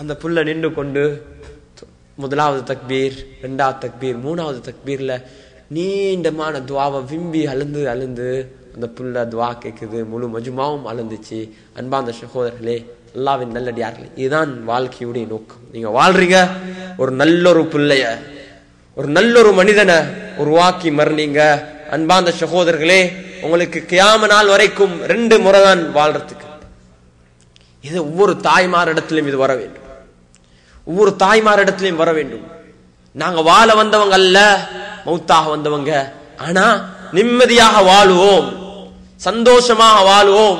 Speaker 1: அந்த புள்ள நின்று கொண்டு முதலாவது தக்பீர், 2வது தக்பீர், 3வது தக்பீர்ல நீண்டமான துவாவை விம்பி அழுந்து அந்த புள்ள துவா கேட்குது. முழு மஜ்மாவும் அழுந்துச்சு. அன்பார்ந்த சகோதரர்களே, அல்லாஹ்வின் நல்லடியார்களே, இதுதான் வாழ்க்கையுடைய நோக்கம். நீங்க வாழ்றீங்க, ஒரு நல்லொரு பிள்ளைய, ஒரு நல்லொரு மனிதனை உருவாக்கி மறந்தீங்க. அன்பார்ந்த சகோதரர்களே, உங்களுக்கு கியாம நாள் வரைக்கும் 2 முறை தான் வாழ்றதுக்கு. இது ஒவ்வொரு தாய்மாரிடத்திலும் இது வர வேண்டும். ஒவ்வொரு தாய்மாரிடத்திலையும் வர வேண்டும். நாங்க வாழ வந்தவங்க அல்ல, மௌத்தாக வந்தவங்க. ஆனா நிம்மதியாக வாழுவோம், சந்தோஷமாக வாழுவோம்,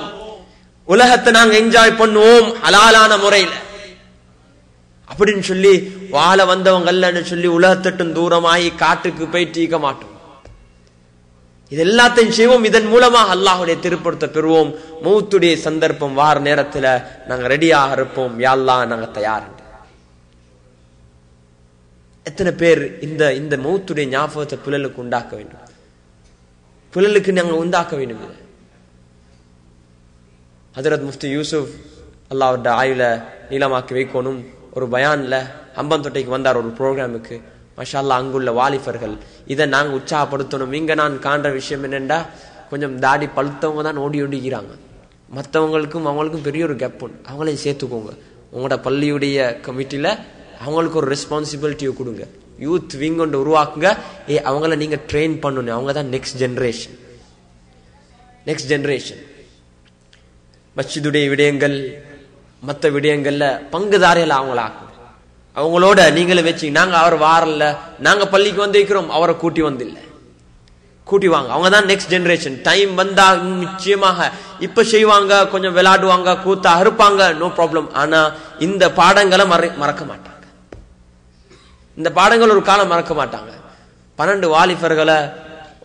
Speaker 1: உலகத்தை நாங்க என்ஜாய் பண்ணுவோம் ஹலாலான முறையில அப்படின்னு சொல்லி வாழ வந்தவங்க அல்லன்னு சொல்லி உலகத்தட்டும் தூரமாகி காட்டுக்கு போய் டீக்க மாட்டோம். இது எல்லாத்தையும் செய்வோம். இதன் மூலமாக அல்லாஹ்வுடைய திருப்பொருத்தத்தை பெறுவோம். மௌத்துடைய சந்தர்ப்பம் வார நேரத்துல நாங்க ரெடியாக இருப்போம். யா அல்லாஹ், நாங்க தயார். எத்தனை பேர் இந்த மௌத்துடைய ஞாபகத்தை பிள்ளைகளுக்கு உண்டாக்க வேண்டும், பிள்ளைகளுக்கு நாங்கள் உண்டாக்க வேண்டும். ஹஜ்ரத் முஃப்தி யூசுப் அல்லாஹ்வுடைய ஆயுள நீளமாக்கி வைக்கணும். ஒரு பயான்ல ஹம்பந்தோட்டைக்கு வந்தார் ஒரு ப்ரோக்ராமுக்கு. மாஷா அல்லாஹ், அங்குள்ள வாலிபர்கள் இதை நாங்கள் உற்சாகப்படுத்தணும். இங்க நான் காண்ற விஷயம் என்னென்றா, கொஞ்சம் தாடி பழுத்தவங்க தான் ஓடிக்கிறாங்க. மற்றவங்களுக்கும் அவங்களுக்கும் பெரிய ஒரு கேப் உண்டு. அவங்களையும் சேர்த்துக்கோங்க. உங்களோட பள்ளியுடைய கமிட்டியில அவங்களுக்கு ஒரு ரெஸ்பான்சிபிலிட்டியை கொடுங்க. யூத் விங் ஒன்று உருவாக்குங்க. அவங்கள நீங்க ட்ரெயின் பண்ணணும். அவங்க தான் நெக்ஸ்ட் ஜெனரேஷன். மஸ்ஜிதுடைய விடயங்கள், மற்ற விடயங்கள்ல பங்குதாரிகள் அவங்கள ஆக்குங்க. அவங்களோட நீங்களும் வச்சு, நாங்க அவர் வாரல, நாங்க பள்ளிக்கு வந்து வைக்கிறோம், அவரை கூட்டி வாங்க. அவங்க தான் நெக்ஸ்ட் ஜெனரேஷன். டைம் வந்தா நிச்சயமாக இப்ப செய்வாங்க, கொஞ்சம் விளையாடுவாங்க, கூத்தா இருப்பாங்க, நோ ப்ராப்ளம். ஆனா இந்த பாடங்களை மறக்க மாட்டாங்க. இந்த பாடங்கள் ஒரு காலம் மறக்க மாட்டாங்க. 12 வாலிபர்களை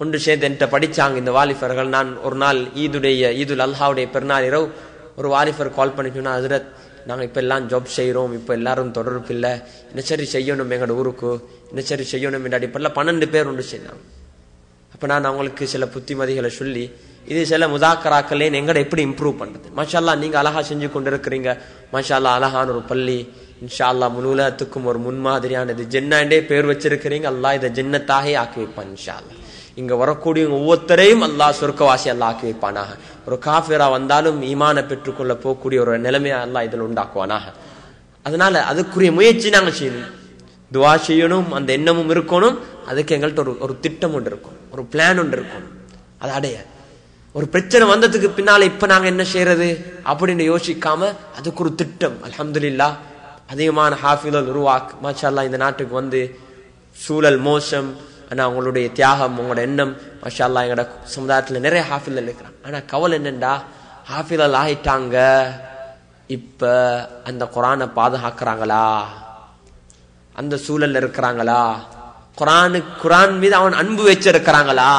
Speaker 1: ஒன்று சேர்ந்து என்கிட்ட படிச்சாங்க. இந்த வாலிபர்கள், நான் ஒரு நாள் ஈதுல் அல்ஹாவுடைய பெருநாள் இரவு ஒரு வாலிபர் கால் பண்ணி சொன்னா, ஹஜ்ரத் நாங்கள் இப்போ எல்லாம் ஜாப் செய்கிறோம், இப்போ எல்லாரும் தொடர்பு இல்லை, என்ன சரி செய்யணும் எங்களோட ஊருக்கு, என்ன சரி செய்யணும் என்ற அடிப்படையில் 12 பேர் ஒன்று செய்தாங்க. அப்போ நான் அவங்களுக்கு சில புத்திமதிகளை சொல்லி, இது சில முதாக்கராக்களே எங்கட எப்படி இம்ப்ரூவ் பண்றது. மாஷா அல்லாஹ், நீங்க அழகா செஞ்சு கொண்டு இருக்கிறீங்க. மாஷா அல்லாஹ், அழகான ஒரு பள்ளி, இன்ஷா அல்லாஹ் முழுலத்துக்கும் ஒரு முன்மாதிரியானது. ஜென்னாண்டே பேர் வச்சிருக்கிறீங்க. அல்லாஹ் இதை ஜென்னத்தாக ஆக்கி வைப்பான் இன்ஷா அல்லாஹ். இங்க வரக்கூடிய ஒவ்வொருத்தரையும் அல்லாஹ் சொர்க்கவாசி அல்லாஹ் ஆக்கி வைப்பானாக. ஒரு காஃபிரா வந்தாலும் ஈமான பெற்றுக்கொள்ள போகக்கூடிய ஒரு நிலைமையை அல்லாஹ் இதில் உண்டாக்குவானாக. அதனால அதுக்குரிய முயற்சி நாங்கள் செய்யணும், துவா செய்யணும், அந்த எண்ணமும் இருக்கணும். அதுக்கு எங்கள்கிட்ட ஒரு திட்டம் ஒன்று இருக்கும், ஒரு பிளான் ஒன்று இருக்கணும். அது அடைய ஒரு பிரச்சனை வந்ததுக்கு பின்னால இப்ப நாங்க என்ன செய்யறது அப்படின்னு யோசிக்காம அதுக்கு ஒரு திட்டம். அல்ஹம்துலில்லாஹ், அதிகமான ஹாஃபிகள் உருவாக்கு மாஷா அல்லாஹ் இந்த நாட்டுக்கு வந்து. சூழல் மோசம், ஆனா அவங்களுடைய தியாகம், உங்களோட எண்ணம் மாஷா அல்லாஹ் எங்களோட சமுதாயத்துல நிறைய ஹாஃபில் இருக்கிறாங்க. ஆனா கவலை என்னண்டா, ஹாஃபில் ஆயிட்டாங்க, இப்ப அந்த குரானை பாதுகாக்கிறாங்களா, அந்த சூழல்ல இருக்கிறாங்களா, குரான் மீது அவன் அன்பு வச்சிருக்கிறாங்களா,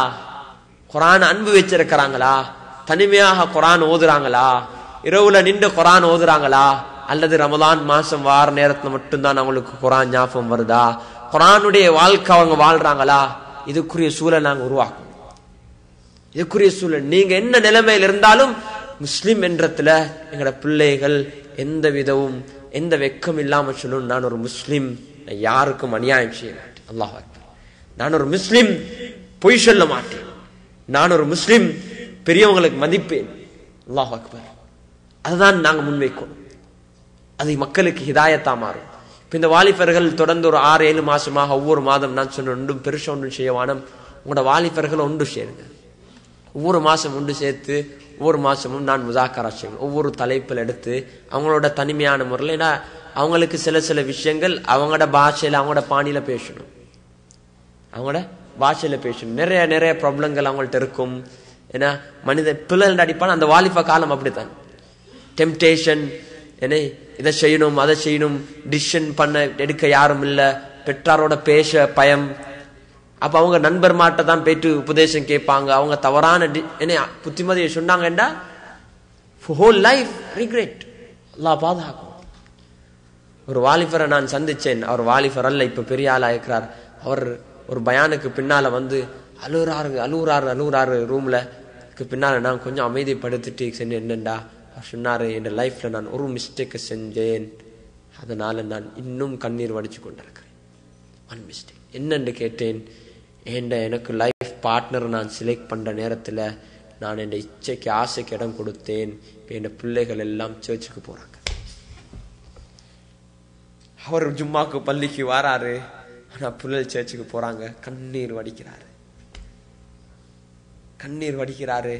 Speaker 1: குரான் அன்பு வச்சிருக்கிறாங்களா, தனிமையாக குரான் ஓதுறாங்களா, இரவுல நின்று குரான் ஓதுறாங்களா, அல்லது ரமலான் மாசம் வார நேரத்துல மட்டும்தான் அவங்களுக்கு குரான் ஞாபகம் வருதா, குரானுடைய வாழ்க்கை அவங்க வாழ்றாங்களா? இதுக்குரிய சூழல் நாங்க உருவாக்கணும். இதுக்குரிய சூழல் நீங்க என்ன நிலைமையில் இருந்தாலும் முஸ்லிம் என்றத்துல எங்களோட பிள்ளைகள் எந்த விதவும் எந்த வெக்கம் இல்லாம சொல்லணும், நான் ஒரு முஸ்லிம், யாருக்கும் அநியாயம் செய்ய மாட்டேன். அல்லாஹ் அக்பர். நான் ஒரு முஸ்லிம், பொய் சொல்ல மாட்டேன். நான் ஒரு முஸ்லிம், பெரியவங்களுக்கு மதிப்பேன். அல்லாஹ் அக்பர். அதுதான் நாங்க முன்வைக்கணும். அது மக்களுக்கு ஹிதாயத்தா மாறும். இப்ப இந்த வாலிபர்கள் தொடர்ந்து ஒரு 6-7 மாசமாக ஒவ்வொரு மாதம் நான் சொன்ன ஒன்றும் பெருசா ஒன்றும் செய்யவானம், உங்களோட வாலிபர்களை ஒன்று சேருங்க. ஒவ்வொரு மாசம் ஒன்று சேர்த்து ஒவ்வொரு மாசமும் நான் முசாக்கரா செய்வேன். ஒவ்வொரு தலைப்பில் எடுத்து அவங்களோட தனிமையான முறையில், ஏன்னா அவங்களுக்கு சில விஷயங்கள் அவங்களோட பாஷையில அவங்களோட பாணியில பேசணும். அவங்களோட பாஷையில பேசணும். நிறைய நிறைய ப்ராப்ளங்கள் அவங்கள்ட்ட இருக்கும். ஏன்னா மனித பிள்ளைகள் அடிப்பான அந்த வாலிப காலம் அப்படித்தான். டெம்டேஷன், என்ன இதை செய்யணும் அதை செய்யணும், டிசிஷன் பண்ண எடுக்க யாரும் இல்ல, பெற்றாரோட பேச பயம். அப்ப அவங்க நண்பர் மாட்ட தான் போயிட்டு உபதேசம் கேட்பாங்க. அவங்க தவறான என்ன புத்திமதியை சொன்னாங்கண்டா ஹோல் லைஃப் ரிக்ரெட். அல்லாஹ் பாதுகாக்கும். ஒரு வாலிபரை நான் சந்திச்சேன். அவர் வாலிபர் அல்ல, இப்ப பெரிய ஆளா இருக்கிறார். அவர் ஒரு பயானுக்கு பின்னால வந்து அழுகுறாரு ரூம்ல பின்னால. நான் கொஞ்சம் அமைதிப்படுத்திட்டு செஞ்சேன். என்னண்டா அவர் சொன்னாரு, என் லைஃப்ல நான் ஒரு மிஸ்டேக் செஞ்சேன், அதனால நான் இன்னும் கண்ணீர் வடிச்சு கொண்டிருக்கிறேன். ஒன் மிஸ்டேக் என்னன்னு கேட்டேன். எனக்கு லைஃப் பார்ட்னர் நான் செலக்ட் பண்ற நேரத்துல நான் என் இச்சைக்கு ஆசைக்கு இடம் கொடுத்தேன். என் பிள்ளைகள் எல்லாம் சர்ச்சுக்கு போறாங்க. அவர் ஜும்மாக்கு பள்ளிக்கு வராரு, ஆனா பிள்ளைகள் சர்ச்சுக்கு போறாங்க. கண்ணீர் வடிக்கிறாரு.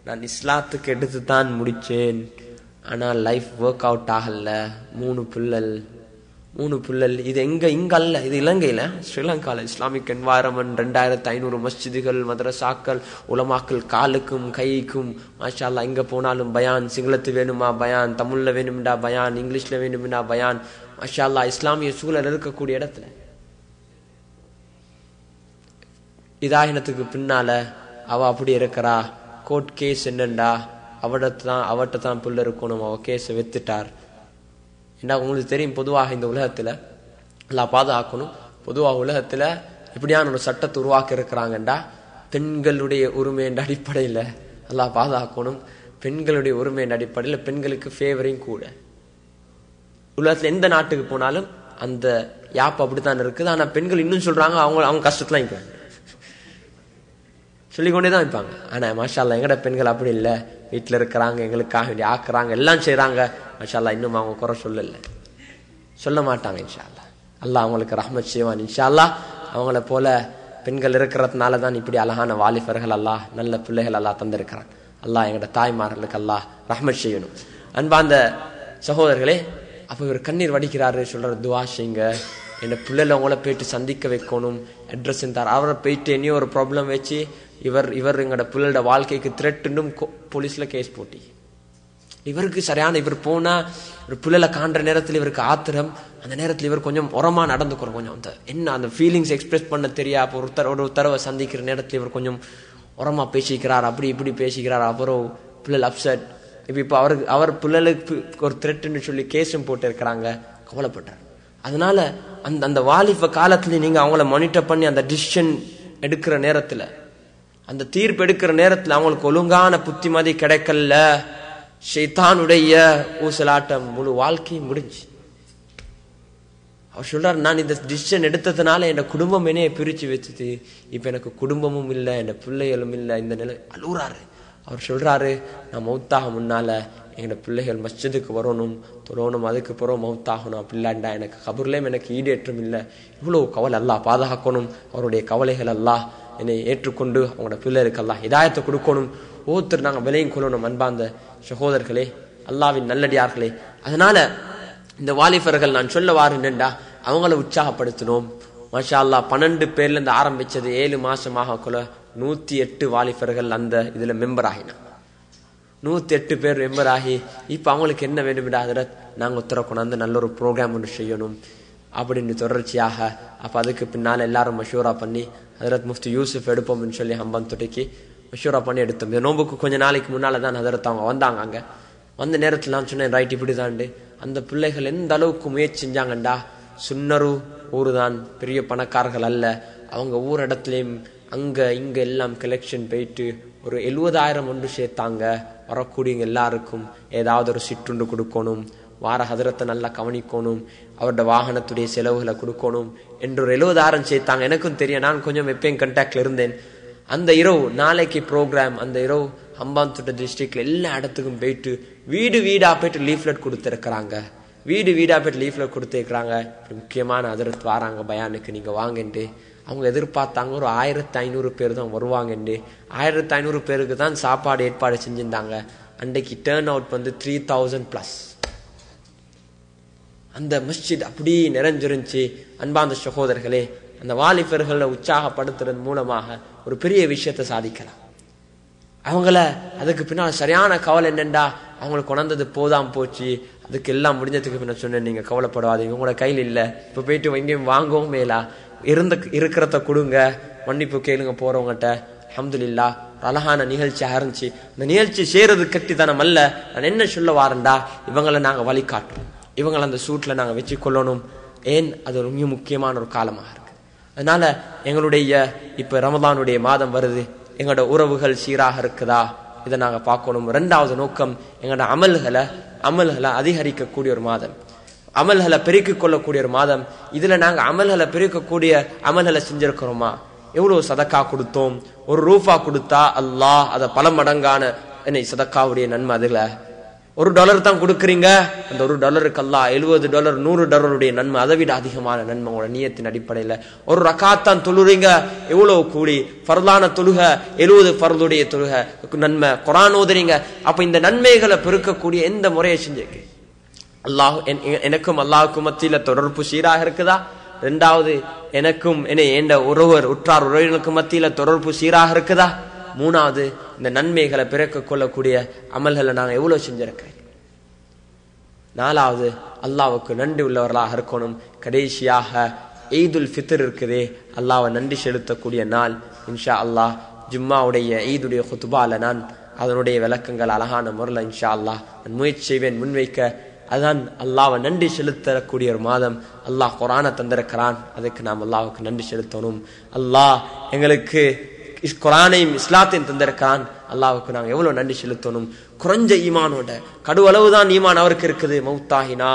Speaker 1: நான் இஸ்லாத்துக்கு எடுத்து தான் முடிச்சேன், ஆனா லைஃப் ஒர்க் அவுட் ஆகல. 3 பிள்ளை. இது இங்க அல்ல, இது இலங்கையில, ஸ்ரீலங்கால இஸ்லாமிக் என்வாயரன்மெண்ட். 2500 மஸ்ஜிதுகள், மதரசாக்கள், உலமாக்கள் காலுக்கும் கைக்கும். மாஷா அல்லாஹ், இங்க போனாலும் பயான். சிங்களத்து வேணுமா பயான், தமிழ்ல வேணும்டா பயான், இங்கிலீஷ்ல வேணும்டா பயான். மாஷா அல்லாஹ், இஸ்லாமிய சூழல் இருக்கக்கூடிய இடத்துல இதாகினத்துக்கு பின்னால அவ அப்படி இருக்கிறா. கோர்ட் கேஸ் என்னண்டா அவட்ட தான் புள்ள இருக்கணும். அவ கேஸை வெத்துட்டார். ஏன்னா உங்களுக்கு தெரியும், பொதுவாக இந்த உலகத்துல எல்லாம் பாதுகாக்கணும். பொதுவாக உலகத்துல இப்படியான ஒரு சட்டத்தை உருவாக்கி இருக்கிறாங்கண்டா பெண்களுடைய உரிமையின் அடிப்படையில எல்லாம் பாதுகாக்கணும். பெண்களுடைய உரிமையின் அடிப்படையில் பெண்களுக்கு ஃபேவரையும் கூட. உலகத்துல எந்த நாட்டுக்கு போனாலும் அந்த யாப் அப்படித்தான் இருக்குது. ஆனா பெண்கள் இன்னும் சொல்றாங்க அவங்க கஷ்டத்துல வைப்பாங்க, சொல்லிக்கொண்டேதான் வைப்பாங்க. ஆனா மாஷா அல்லாஹ், எங்கட பெண்கள் அப்படி இல்லை, வீட்டுல இருக்கிறாங்க, எங்களுக்காக வேண்டி ஆக்குறாங்க, எல்லாம் செய்யறாங்க. மாஷா அல்லாஹ், இன்னும் அவங்க குறை சொல்ல மாட்டாங்க. இன்ஷா அல்லாஹ் அல்லாஹ் அவங்களுக்கு ரஹ்மத் செய்வான். இன்ஷா அல்லாஹ் அவங்கள போல பெண்கள் இருக்கிறதுனாலதான் இப்படி அழகான வாலிபர்கள் அல்லாஹ், நல்ல பிள்ளைகள் அல்லாஹ் தந்திருக்கிறான். அல்லாஹ் எங்கட தாய்மார்களுக்கு அல்லாஹ் ரஹ்மத் செய்யணும். அன்பாந்த சகோதரர்களே, அப்ப இவர் கண்ணீர் வடிக்கிறாரு. சொல்ற துவா செய்யுங்க, என் பிள்ளைல அவங்கள போயிட்டு சந்திக்க வைக்கணும், அட்ரஸ் இருந்தார். அவரை போயிட்டு இனியும் ஒரு ப்ராப்ளம் வச்சு இவர் எங்களோட பிள்ளையோட வாழ்க்கைக்கு த்ரெட்டும் போலீஸ்ல கேஸ் போட்டி. இவருக்கு சரியான, இவர் போனா ஒரு பிள்ளைல காண்ற நேரத்தில் இவருக்கு ஆத்திரம். அந்த நேரத்தில் இவர் கொஞ்சம் உரமா நடந்துக்கிறோம். கொஞ்சம் அந்த ஃபீலிங்ஸ் எக்ஸ்பிரஸ் பண்ண தெரியா. ஒரு தடவை சந்திக்கிற நேரத்தில் இவர் கொஞ்சம் உரமா பேசிக்கிறார், அப்படி இப்படி பேசிக்கிறார். அப்புறம் பிள்ளை அப்செட். இப்ப அவர் பிள்ளைகளுக்கு ஒரு த்ரெட்னு சொல்லி கேஸும் போட்டு இருக்கிறாங்க. கவலைப்பட்டார். அதனால அந்த வாலிப காலத்துல நீங்க அவங்கள மானிட்டர் பண்ணி அந்த டிசிஷன் எடுக்கிற நேரத்துல, அந்த தீர்ப்பு எடுக்கிற நேரத்துல அவங்களுக்கு ஒழுங்கான புத்திமதி கிடைக்கல, ஷைத்தானுடைய ஊசலாட்டம் முழு வாழ்க்கையும் முடிஞ்சு. அவர் சொல்றாரு, நான் இந்த டிசிஷன் எடுத்ததுனால என் குடும்பம் என்னைய பிரிச்சு வச்சுது. இப்ப எனக்கு குடும்பமும் இல்லை, என் பிள்ளைகளும் இல்லை. இந்த நிலை அழுகுறாரு. அவர் சொல்றாரு, நான் மௌத்தாக முன்னால எங்களோட பிள்ளைகள் மஸ்ஜிதுக்கு வரணும், தொழணும், அதுக்கு பிறகு மௌத்தாகணும். அப்படிலாண்டா எனக்கு கபூர்லயும் எனக்கு ஈடேற்றம் இல்லை. இவ்வளவு கவலை. அல்லாஹ் பாதுகாக்கணும். அவருடைய கவலைகள் அல்லாஹ் என்னை ஏற்றுக்கொண்டு அவங்களோட பிள்ளைகளுக்கு அல்லாஹ் ஹிதாயத்தை கொடுக்கணும். ஒவ்வொருத்தர் நாங்கள் விலையும் கொள்ளணும். அன்பாந்த சகோதரர்களே, அல்லாஹ்வின் நல்லடியார்களே, அதனால இந்த வாலிபர்கள் நான் சொல்ல வாருண்டா அவங்கள உற்சாகப்படுத்தணும். மாஷா அல்லாஹ் 12 பேர்ல இருந்து ஆரம்பிச்சது 7 மாசமாக 108 வாலிபர்கள் அந்த இதுல மெம்பர் ஆகினாங்க. 108 பேர் மெம்பர் ஆகி இப்ப அவங்களுக்கு என்ன வேண்டும்டா, அதில் நாங்க உத்தரவு அந்த நல்ல ஒரு ப்ரோக்ராம் ஒன்று செய்யணும் அப்படின்னு தொடர்ச்சியாக. அப்ப அதுக்கு பின்னால எல்லாரும் மஷூரா பண்ணி ஹதரத் முஃப்தி யூசுப் எடுப்போம்னு சொல்லி ஹம்பன் தொட்டிக்கு மஷூரா பண்ணி எடுத்தோம். இந்த நோம்புக்கு கொஞ்ச நாளைக்கு முன்னாலதான் ஹதரத் அவங்க வந்தாங்க. அங்க வந்த நேரத்தில் நான் சொன்னேன், ரைட் இப்படிதாண்டு. அந்த பிள்ளைகள் எந்த அளவுக்கு முயற்சி செஞ்சாங்கண்டா, சுன்னரு ஊருதான், பெரிய பணக்காரர்கள் அல்ல. அவங்க ஊர் இடத்துலயும் அங்க இங்க எல்லாம் கலெக்ஷன் போயிட்டு ஒரு 70,000 ஒன்று சேர்த்தாங்க. வரக்கூடியவங்க எல்லாருக்கும் ஏதாவது ஒரு சிற்றுண்டு கொடுக்கணும், வார ஹதரத்தை நல்லா கவனிக்கணும், அவரோட வாகனத்துடைய செலவுகளை கொடுக்கணும் என்று ஒரு 70,000 சேர்த்தாங்க. எனக்கும் தெரியும், நான் கொஞ்சம் எப்பயும் கண்டாக்ட்ல இருந்தேன். அந்த இரவு நாளைக்கு ப்ரோக்ராம், அந்த இரவு ஹம்பாந்தோட்ட டிஸ்ட்ரிக்ட்ல எல்லா இடத்துக்கும் போயிட்டு வீடு வீடா போயிட்டு லீஃப்லெட் கொடுத்துருக்கிறாங்க. வீடு வீடா போயிட்டு லீஃப்லெட் கொடுத்துருக்கிறாங்க. முக்கியமான ஹதரத் வாராங்க பயானுக்கு, நீங்க வாங்கன்ட்டு. அவங்க எதிர்பார்த்தாங்க ஒரு 1500 பேர் தான் வருவாங்கண்டு. 1500 பேருக்கு தான் சாப்பாடு ஏற்பாடு செஞ்சிருந்தாங்க. அன்றைக்கு டேர்ன் அவுட் வந்து 3000+. அந்த மஸ்ஜித் அப்படி நிறைஞ்சிருந்துச்சு. அன்பாந்த சகோதரர்களே, அந்த வாலிபர்களை உற்சாகப்படுத்துறது மூலமாக ஒரு பெரிய விஷயத்தை சாதிக்கலாம். அவங்கள அதுக்கு பின்னால் சரியான கவலை என்னண்டா, அவங்களுக்கு கொண்டது போதாம் போச்சு, அதுக்கு எல்லாம் முடிஞ்சதுக்கு பின்ன சொன்னேன், நீங்க கவலைப்படாதீங்க, உங்களோட கையில் இல்லை, இப்ப போயிட்டு எங்கேயும் வாங்கவும் மேலா, இருக்கிறத கொடுங்க, மன்னிப்பு கேளுங்க போறவங்ககிட்ட. அல்ஹம்துலில்லாஹ் அழகான நிகழ்ச்சியாக இருந்துச்சு. இந்த நிகழ்ச்சி சேருது கட்டித்தனம் அல்ல. நான் என்ன சொல்ல வாரேன்டா, இவங்களை நாங்க வழிகாட்டுறோம், இவங்களை அந்த சூட்ல நாங்க வச்சு கொள்ளணும். ஏன், அது ஒரு மிக முக்கியமான ஒரு காலமாக இருக்கு. அதனால எங்களுடைய இப்ப ரமதானுடைய மாதம் வருது, எங்களோட உறவுகள் சீராக இருக்குதா இதை நாங்க பார்க்கணும். 2வது நோக்கம், எங்களோட அமல்களை அதிகரிக்கக்கூடிய ஒரு மாதம், அமல்களை பெருக்கிக் கொள்ளக்கூடிய ஒரு மாதம். இதுல நாங்க அமல்களை பெருக்கக்கூடிய அமல்களை செஞ்சிருக்கிறோமா? எவ்வளவு சதக்கா கொடுத்தோம்? ₹1 கொடுத்தா அல்லாஹ் அதை பல மடங்கான சதக்காவுடைய நன்மை. அதுல $1 தான் கொடுக்குறீங்க, அந்த $1 அல்லாஹ் $70 $100 நன்மை, அதை விட அதிகமான நன்மை உங்களோட நியத்தின் அடிப்படையில. ஒரு ரக்காத்தான் தொழுறீங்க, எவ்வளவு கூலி? ஃபர்லான தொழுக 70 ஃபர்லுடைய தொழுக நன்மை. குர்ஆன் ஓதுறீங்க. அப்ப இந்த நன்மைகளை பெருக்கக்கூடிய எந்த முறையை செஞ்சிருக்கு? அல்லாஹ் எனக்கும் அல்லாஹுக்கும் மத்தியில தொடர்பு சீராக இருக்குதா? 2வது, எனக்கும் என்ற உற்றார் உறவினருக்கு மத்தியில தொடர்பு சீராக இருக்குதா? 3வது, இந்த நன்மைகளை பிறக்க கொள்ளக்கூடிய அமல்களை நாங்க எவ்வளவு செஞ்சிருக்கிறேன்? 4வது, அல்லாஹ்வுக்கு நன்றி உள்ளவர்களாக இருக்கணும். கடைசியாக ஈதுல் ஃபித்ர் இருக்குதே, அல்லாஹ்வை நன்றி செலுத்தக்கூடிய நாள். இன்ஷா அல்லாஹ் ஜும்மாவுடைய ஈதுடைய குத்பால நான் அதனுடைய விளக்கங்கள் அழகான முறையில் இன்ஷா அல்லாஹ் நான் முயற்சி செய்வேன் முன்வைக்க. அதான் அல்லாஹ்வை நன்றி செலுத்தக்கூடிய ஒரு மாதம். அல்லாஹ் குர்ஆனை தந்திருக்கிறான், அதுக்கு நாம் அல்லாஹ்வுக்கு நன்றி செலுத்தணும். அல்லாஹ் எங்களுக்கு குர்ஆனையும் இஸ்லாத்தையும் தந்திருக்கான், அல்லாஹ்வுக்கு நாங்கள் எவ்வளவு நன்றி செலுத்தணும். குறைஞ்ச ஈமானோட கடுவளவுதான் ஈமான் அவருக்கு இருக்குது. மௌத்தாகினா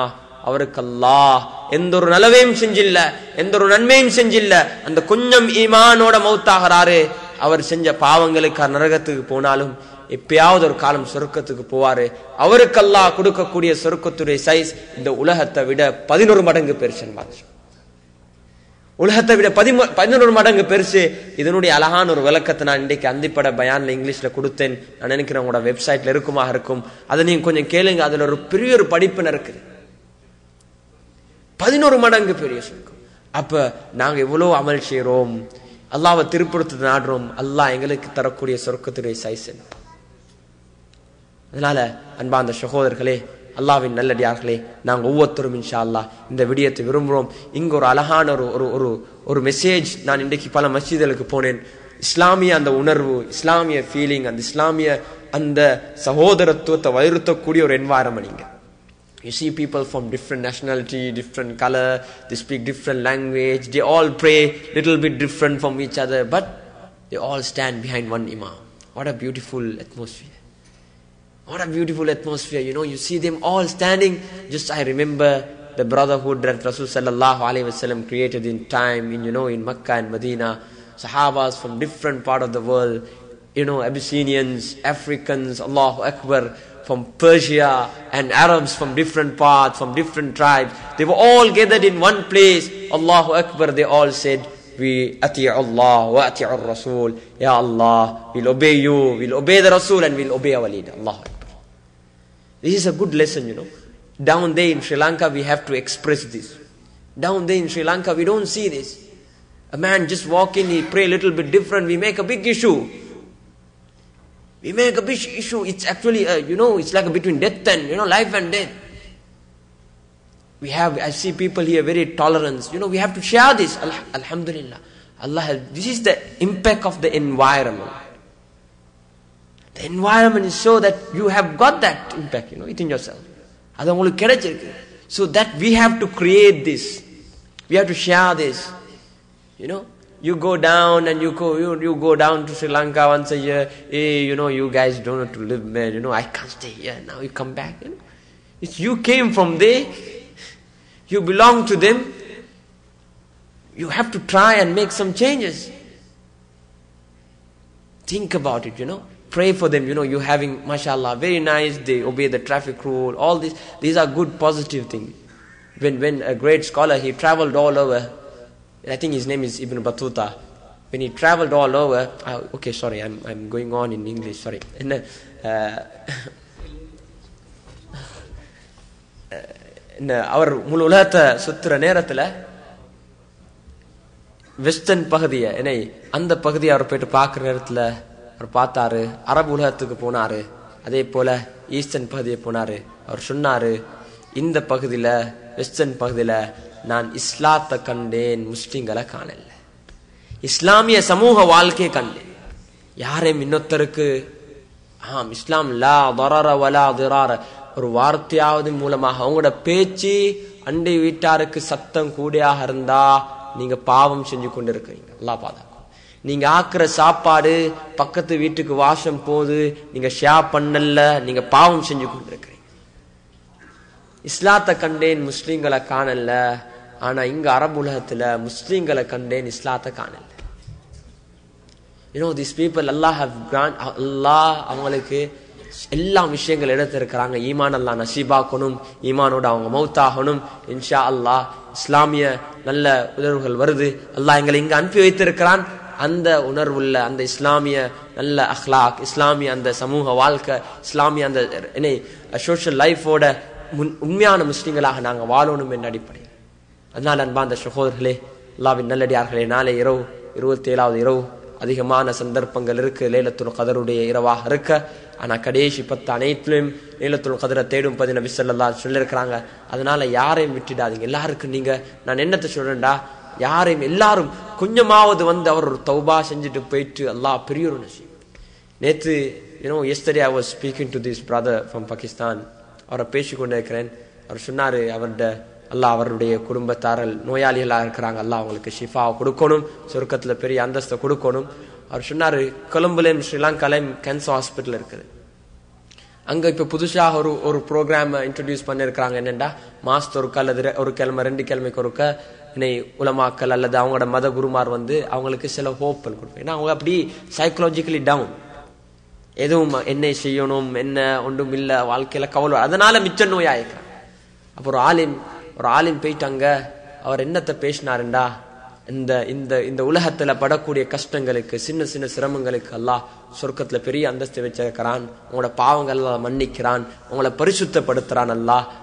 Speaker 1: அவருக்கு அல்லாஹ் எந்த ஒரு நலவையும் செஞ்சில்ல, எந்த ஒரு நன்மையும் செஞ்சில்ல. அந்த கொஞ்சம் ஈமானோட மௌத்தாகிறாரு. அவர் செஞ்ச பாவங்களுக்கு நரகத்துக்கு போனாலும் எப்பயாவது ஒரு காலம் சொர்க்கத்துக்கு போவாரு. அவருக்கு அல்லாஹ் கொடுக்கக்கூடிய சொர்க்கத்துடைய சைஸ் இந்த உலகத்தை விட 11 மடங்கு பெருசு. உலகத்தை விட 11 மடங்கு பெருசு. இதனுடைய அழகான ஒரு விளக்கத்தை நான் இன்றைக்கு அந்திப்பட பயான்ல இங்கிலீஷ்ல கொடுத்தேன். நான் நினைக்கிறேன் உங்களோட வெப்சைட்ல இருக்கும். அதை நீங்க கொஞ்சம் கேளுங்க. அதுல ஒரு பெரிய ஒரு படிப்பு இருக்குது. 11 மடங்கு பெரிய சொர்க்கம். அப்ப நாங்க எவ்வளவு அமல் செய்யறோம், அல்லாஹ்வை திருப்படுத்த நாடுறோம், அல்லாஹ் எங்களுக்கு தரக்கூடிய சொர்க்கத்துடைய சைஸ். அதனால அன்பார்ந்த சகோதரர்களே, அல்லாஹ்வின் நல்லடியார்களே, நாங்கள் ஒவ்வொருத்தரும் இன்ஷா அல்லாஹ் இந்த விடயத்தை விரும்புகிறோம். இங்க ஒரு அழகான ஒரு மெசேஜ். நான் இன்றைக்கு பல மஸ்ஜிதுகளுக்கு போனேன். இஸ்லாமிய அந்த உணர்வு, இஸ்லாமிய ஃபீலிங், அந்த இஸ்லாமிய அந்த சகோதரத்துவத்தை வலியுறுத்தக்கூடிய ஒரு environment. You see people from different nationality, different color, they speak different language, they all pray little bit different from each other, but they all stand behind one imam. What a beautiful atmosphere. What a beautiful atmosphere. You see them all standing. Just I remember the brotherhood that Rasul sallallahu alaihi wasallam created in time, in Makkah and Medina. Sahabas from different part of the world, Abyssinians, Africans, Allahu Akbar, from Persia, and Arabs from different parts, from different tribes. They were all gathered in one place. Allahu Akbar, they all said, we ati'u Allah wa ati'u Rasul. Ya Allah, we'll obey you, we'll obey the Rasul, and we'll obey our leader. Allahu Akbar. This is a good lesson, Down there in Sri Lanka, we have to express this. Down there in Sri Lanka, we don't see this. A man just walk in, he pray a little bit different, we make a big issue. We make a big issue. It's actually, it's like between death and, life and death. I see people here very tolerant. We have to share this. Alhamdulillah. This is the impact of the environment. The environment is so that you have got that impact, within yourself. So that we have to create this. We have to share this. You go down and you go down to Sri Lanka once a year. Hey, you guys don't know to live there. I can't stay here. Now you come back. You came from there. You belong to them. You have to try and make some changes. Think about it, Pray for them, you're having, mashallah, very nice, they obey the traffic rule, all this. These are good, positive things. When a great scholar, he traveled all over, I think his name is Ibn Battuta. When he traveled all over, okay, sorry, I'm going on in English, sorry. அவர் முழு உலகத்தை சுத்துற நேரத்துல western பகுதியை அந்த பகுதியை அவர் போயிட்டு பார்க்குற நேரத்துல அவர் பார்த்தாரு, அரபு உலகத்துக்கு போனாரு. அதே போல ஈஸ்டர்ன் பகுதியை போனாரு. அவர் சொன்னாரு, இந்த பகுதியில வெஸ்டர்ன் பகுதியில நான் இஸ்லாத்தை கண்டேன், முஸ்லிம்களை காணல. இஸ்லாமிய சமூக வாழ்க்கையை கண்டேன். யாரையும் இன்னொருத்தருக்கு இஸ்லாம் லா தரர வலா திரார ஒரு வார்த்தையாவது மூலமாக அவங்களோட பேச்சு அண்டை வீட்டாருக்கு சத்தம் கூடியாக இருந்தா நீங்க பாவம் செஞ்சு கொண்டு இருக்கிறீங்க. அல்லாஹ் பாதுகாக்கும். நீங்க ஆக்குற சாப்பாடு பக்கத்து வீட்டுக்கு வாசம் போது நீங்க ஷேர் பண்ணல, நீங்க பாவம் செஞ்சு கொண்டு இருக்கிறீங்க. இஸ்லாத்தை கண்டேன், முஸ்லிம்களை காணல. ஆனா இங்க அரபு உலகத்துல முஸ்லிம்களை கண்டேன், இஸ்லாத்தை காணல. these people Allah have grant, அல்லாஹ் அவங்களுக்கு எல்லா விஷயங்கள் எடுத்திருக்கிறாங்க. ஈமான் அல்லாஹ் நசீபாக்கணும், ஈமானோட அவங்க மௌத்தாகணும். இன்ஷா அல்லாஹ் இஸ்லாமிய நல்ல உணர்வுகள் வருது. அல்லாஹ் எங்களை இங்க அனுப்பி வைத்திருக்கிறான். அந்த உணர்வுள்ள அந்த இஸ்லாமிய நல்ல அஹ்லாக், இஸ்லாமிய அந்த சமூக வாழ்க்கை, இஸ்லாமிய அந்த சோஷியல் லைஃபோட உண்மையான முஸ்லிம்களாக நாங்கள் வாழணும் என்ற அடிப்படை. அதனால அன்பார்ந்த சகோதரர்களே, அல்லாஹ்வின் நல்லடியார்களே, நாளை இரவு 27வது இரவு அதிகமான சந்தர்ப்பங்கள் இருக்கு லைலத்துல் கதருடைய இரவாக இருக்க. ஆனா கடைசி 10 அனைத்திலும் லைலத்துல் கதரை தேடும் பதி நபி ஸல்லல்லாஹு அலைஹி வஸல்லம் சொல்லியிருக்கிறாங்க. அதனால யாரையும் விட்டுடாதீங்க. எல்லாருக்கும் நீங்க நான் என்னத்தை சொல்றேன்டா, யாரையும் எல்லாரும் கொஞ்சமாவது அவர் ஒரு தௌபா செஞ்சுட்டு போயிட்டு அல்லாஹ் பெரிய ஒரு நசீப். நேற்று yesterday I was speaking to this brother from Pakistan. அவரை பேசி கொண்டு இருக்கிறேன். அவர் சொன்னாரு, அல்லாஹ் அவருடைய குடும்பத்தாரல் நோயாளிகளாக இருக்கிறாங்க, அல்லாஹ் அவங்களுக்கு ஷிஃபாவை கொடுக்கணும், சொர்க்கத்துல பெரிய அந்தஸ்தை கொடுக்கணும். அவர் சொன்னாரு, கொலம்புலையும் ஸ்ரீலங்காலையும் கேன்சர் ஹாஸ்பிட்டல் இருக்குது. அங்க இப்ப புதுசாக ஒரு ப்ரோக்ராம் இன்ட்ரோடியூஸ் பண்ணிருக்காங்க. என்னண்டா மாசத்து ஒருக்க அல்லது ஒரு கிழமை 2 கிழமைக்கு ஒருக்க உலமாக்கள் அல்லது அவங்களோட மத குருமார் அவங்களுக்கு சில ஹோப்பல் கொடுப்பேன். ஏன்னா அவங்க அப்படி சைக்கலாஜிக்கலி டவுன், எதுவும் என்ன செய்யணும் என்ன ஒன்றும் இல்ல வாழ்க்கையில கவலை, அதனால மிச்ச நோயாயிருக்கிறாங்க. அப்போ ஒரு ஆலிம் போயிட்டாங்க. அவர் என்னத்தை பேசினாருண்டா, இந்த உலகத்துல படக்கூடிய கஷ்டங்களுக்கு சின்ன சின்ன சிரமங்களுக்கு அல்லாஹ் சொர்க்கத்துல பெரிய அந்தஸ்து வச்சிருக்கிறான், உங்களோட பாவங்கள் மன்னிக்கிறான், உங்களை பரிசுத்தப்படுத்துறான்.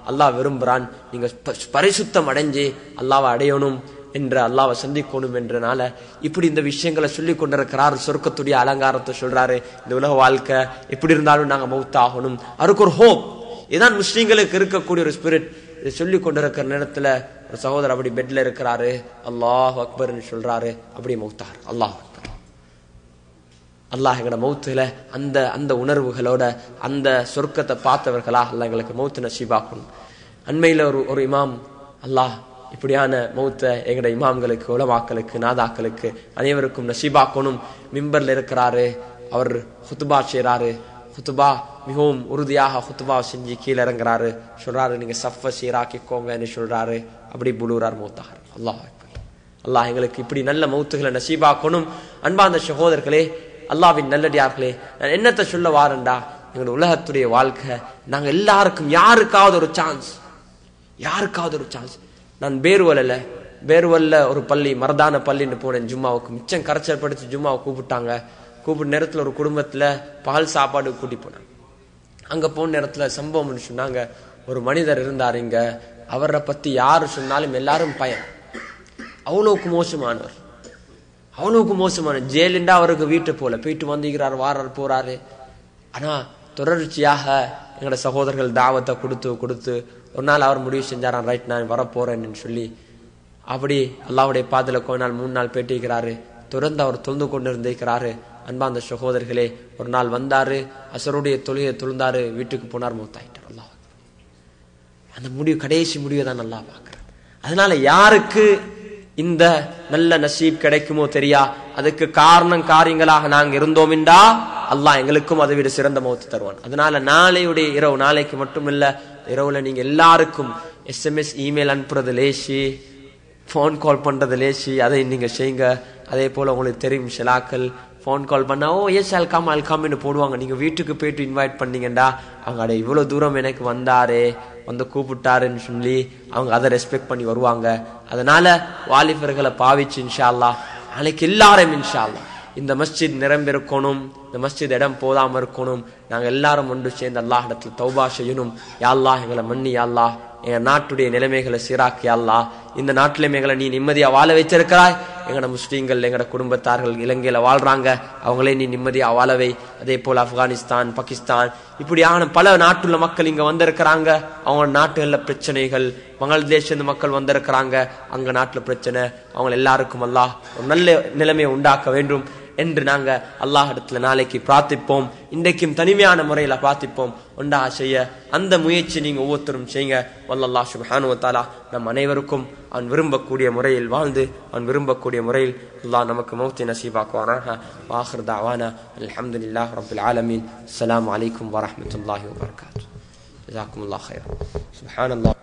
Speaker 1: அல்லாஹ் விரும்புறான் நீங்க பரிசுத்தம் அடைஞ்சு அல்லாவை அடையணும் என்று அல்லாவை சந்திக்கணும் என்றனால இப்படி இந்த விஷயங்களை சொல்லி கொண்டிருக்கிறார். சொர்க்கத்துடைய அலங்காரத்தை சொல்றாரு. இந்த உலக வாழ்க்கை எப்படி இருந்தாலும் நாங்க மௌத்தாகணும், அவருக்கு ஒரு ஹோப். இதுதான் முஸ்லீம்களுக்கு இருக்கக்கூடிய ஒரு ஸ்பிரிட். இதை சொல்லி கொண்டிருக்கிற நேரத்துல ஒரு சகோதரர் அப்படி பெட்ல இருக்கிறாரு, அல்லாஹ் அக்பர்னு சொல்றாரு, அப்படி மௌத்தார். அல்லாஹ் எங்கட மௌத்துல அந்த உணர்வுகளோட அந்த சொர்க்கத்தை பார்த்தவர்களா அல்லாஹ் எங்களுக்கு மௌத்து நசீபாக்கணும். அண்மையில ஒரு இமாம், அல்லாஹ் இப்படியான மௌத்த எங்கட இமாம்களுக்கு, உலமாக்களுக்கு, நாதாக்களுக்கு அனைவருக்கும் நசீபாக்கணும். மிம்பர்ல இருக்கிறாரு, அவர் ஹுத்பா செய்யறாரு. ஹுத்பா மிகவும் உறுதியாக ஹுத்பா செஞ்சு கீழே இறங்குறாரு. சொல்றாரு, நீங்க சஃப சீராக்கிக்கோங்கன்னு சொல்றாரு. அப்படி புலூரார் மௌத்தார். அல்லாஹ் எங்களுக்கு இப்படி நல்ல மௌத்துகளை நசீபாக்கணும். அன்பார்ந்த சகோதரர்களே, அல்லாஹ்வின் நல்லடியார்களே, நான் என்னத்தை சொல்ல வாரண்டா, எங்களோட உலகத்துடைய வாழ்க்கை நாங்க எல்லாருக்கும் யாருக்காவது ஒரு சான்ஸ். நான் பேர்வல்ல ஒரு பள்ளி, மரதான பள்ளின்னு போனேன் ஜும்மாவுக்கு. மிச்சம் கரைச்சல் படிச்சு ஜும்மாவை கூப்பிட்டாங்க. கூப்பிட்ட நேரத்துல ஒரு குடும்பத்துல பால் சாப்பாடு கூட்டி போனாங்க. அங்க போன நேரத்துல சம்பவம்னு சொன்னாங்க. ஒரு மனிதர் இருந்தார் இங்க, அவரை பத்தி யாரு சொன்னாலும் எல்லாரும் பயம். அவ்வளவுக்கு மோசமான ஜெயிலுண்டா அவருக்கு வீட்டு போல போயிட்டு வந்துக்கிறார், வாரார் போறாரு. ஆனா தொடர்ச்சியாக எங்களோட சகோதரர்கள் தாவத்தை கொடுத்து ஒரு நாள் அவர் முடிவு செஞ்சாராம், ரைட் நான் வரப்போறேன்னு சொல்லி. அப்படி அல்லாஹ்வுடைய பாதையில கொஞ்ச நாள் 3 நாள் பேட்டிக்கிறாரு. தொடர்ந்து அவர் தொழுந்து கொண்டு இருந்திருக்கிறாரு. அன்பார்ந்த சகோதரர்களே, ஒரு நாள் வந்தாரு, அசருடைய தொழுகையை தொழுந்தாரு, வீட்டுக்கு போனார், மௌத்தாயிட்டார். அல்லாஹ் அந்த கடைசி முடிவை தான் நல்லா பார்க்கிறார். அதனால யாருக்கு இந்த நல்ல நசீப் கிடைக்குமோ தெரியா, அதுக்கு காரியங்களாக நாங்க இருந்தோம்டா அல்லாஹ் எங்களுக்கும் அதை விட சிறந்த மௌத்து தருவான். அதனால நாளையுடைய இரவு, நாளைக்கு மட்டும் இல்ல, இரவுல நீங்க எல்லாருக்கும் SMS இமெயில் அனுப்புறது லேசி, போன் கால் பண்றது லேசி, அதை நீங்க செய்யுங்க. அதே போல உங்களுக்கு தெரியும் ஷலாக்கள் போன் கால் பண்ணா எஸ் அல்காம்னு போடுவாங்க. நீங்க வீட்டுக்கு போயிட்டு இன்வைட் பண்ணீங்கடா, அவங்க இவ்வளவு தூரம் எனக்கு வந்து கூப்பிட்டாருன்னு சொல்லி அவங்க அதை ரெஸ்பெக்ட் பண்ணி வருவாங்க. அதனால வாலிபர்களை பாவிச்சு இன்ஷா அல்லாஹ் நாளைக்கு எல்லாரும் இன்ஷா அல்லாஹ் இந்த மஸ்ஜித் நிரம்பிருக்கணும், இந்த மஸ்ஜித் இடம் போதாம இருக்கணும். நாங்க எல்லாரும் ஒன்று சேர்ந்து அல்லாஹ் இடத்துல தௌபா செய்யணும். யா அல்லாஹ் எங்களை மன்னி, யா அல்லாஹ் எங்க நாட்டுடைய நிலைமைகளை சீராக்கி அல்லாஹ் இந்த நாட்டிலே எங்களை நீ நிம்மதியா வாழ வச்சிருக்கிறாய். எங்கட முஸ்லீம்கள் எங்கட குடும்பத்தார்கள் இலங்கையில வாழ்றாங்க, அவங்களே நீ நிம்மதியா வாழவை. அதே போல ஆப்கானிஸ்தான், பாகிஸ்தான், இப்படியான பல நாட்டுள்ள மக்கள் இங்க வந்திருக்கிறாங்க. அவங்க நாட்டுகள்ல பிரச்சனைகள், பங்களாதேஷ் மக்கள் வந்திருக்கிறாங்க, அங்க நாட்டுல பிரச்சனை. அவங்க எல்லாருக்கும் அல்லாஹ் ஒரு நல்ல நிலைமையை உண்டாக்க வேண்டும் என்று நாங்க அல்லாஹ் இடத்துல நாளைக்கு பிரார்த்திப்போம். இன்றைக்கும் தனிமையான முறையில பிரார்த்திப்போம். ஒன்றா செய்ய அந்த முயற்சி நீங்க ஒவ்வொருத்தரும் செய்யுங்க. வல்லல்லாஹ் சுப்ஹானஹு வ தஆலா நம் அனைவருக்கும் அவன் விரும்பக்கூடிய முறையில் வாழ்ந்து அவன் விரும்பக்கூடிய முறையில் அல்லாஹ் நமக்கு மௌத்தை நசீபாக்குவானாக. ஆகிர் தஅவானா அல்ஹம்துலில்லாஹி ரப்பில் ஆலமீன். அஸ்ஸலாமு அலைக்கும் வ ரஹ்மத்துல்லாஹி வ பரகாத்துஹு. ஜஸாக்குமுல்லாஹ் கைரன். சுப்ஹானல்லாஹ்.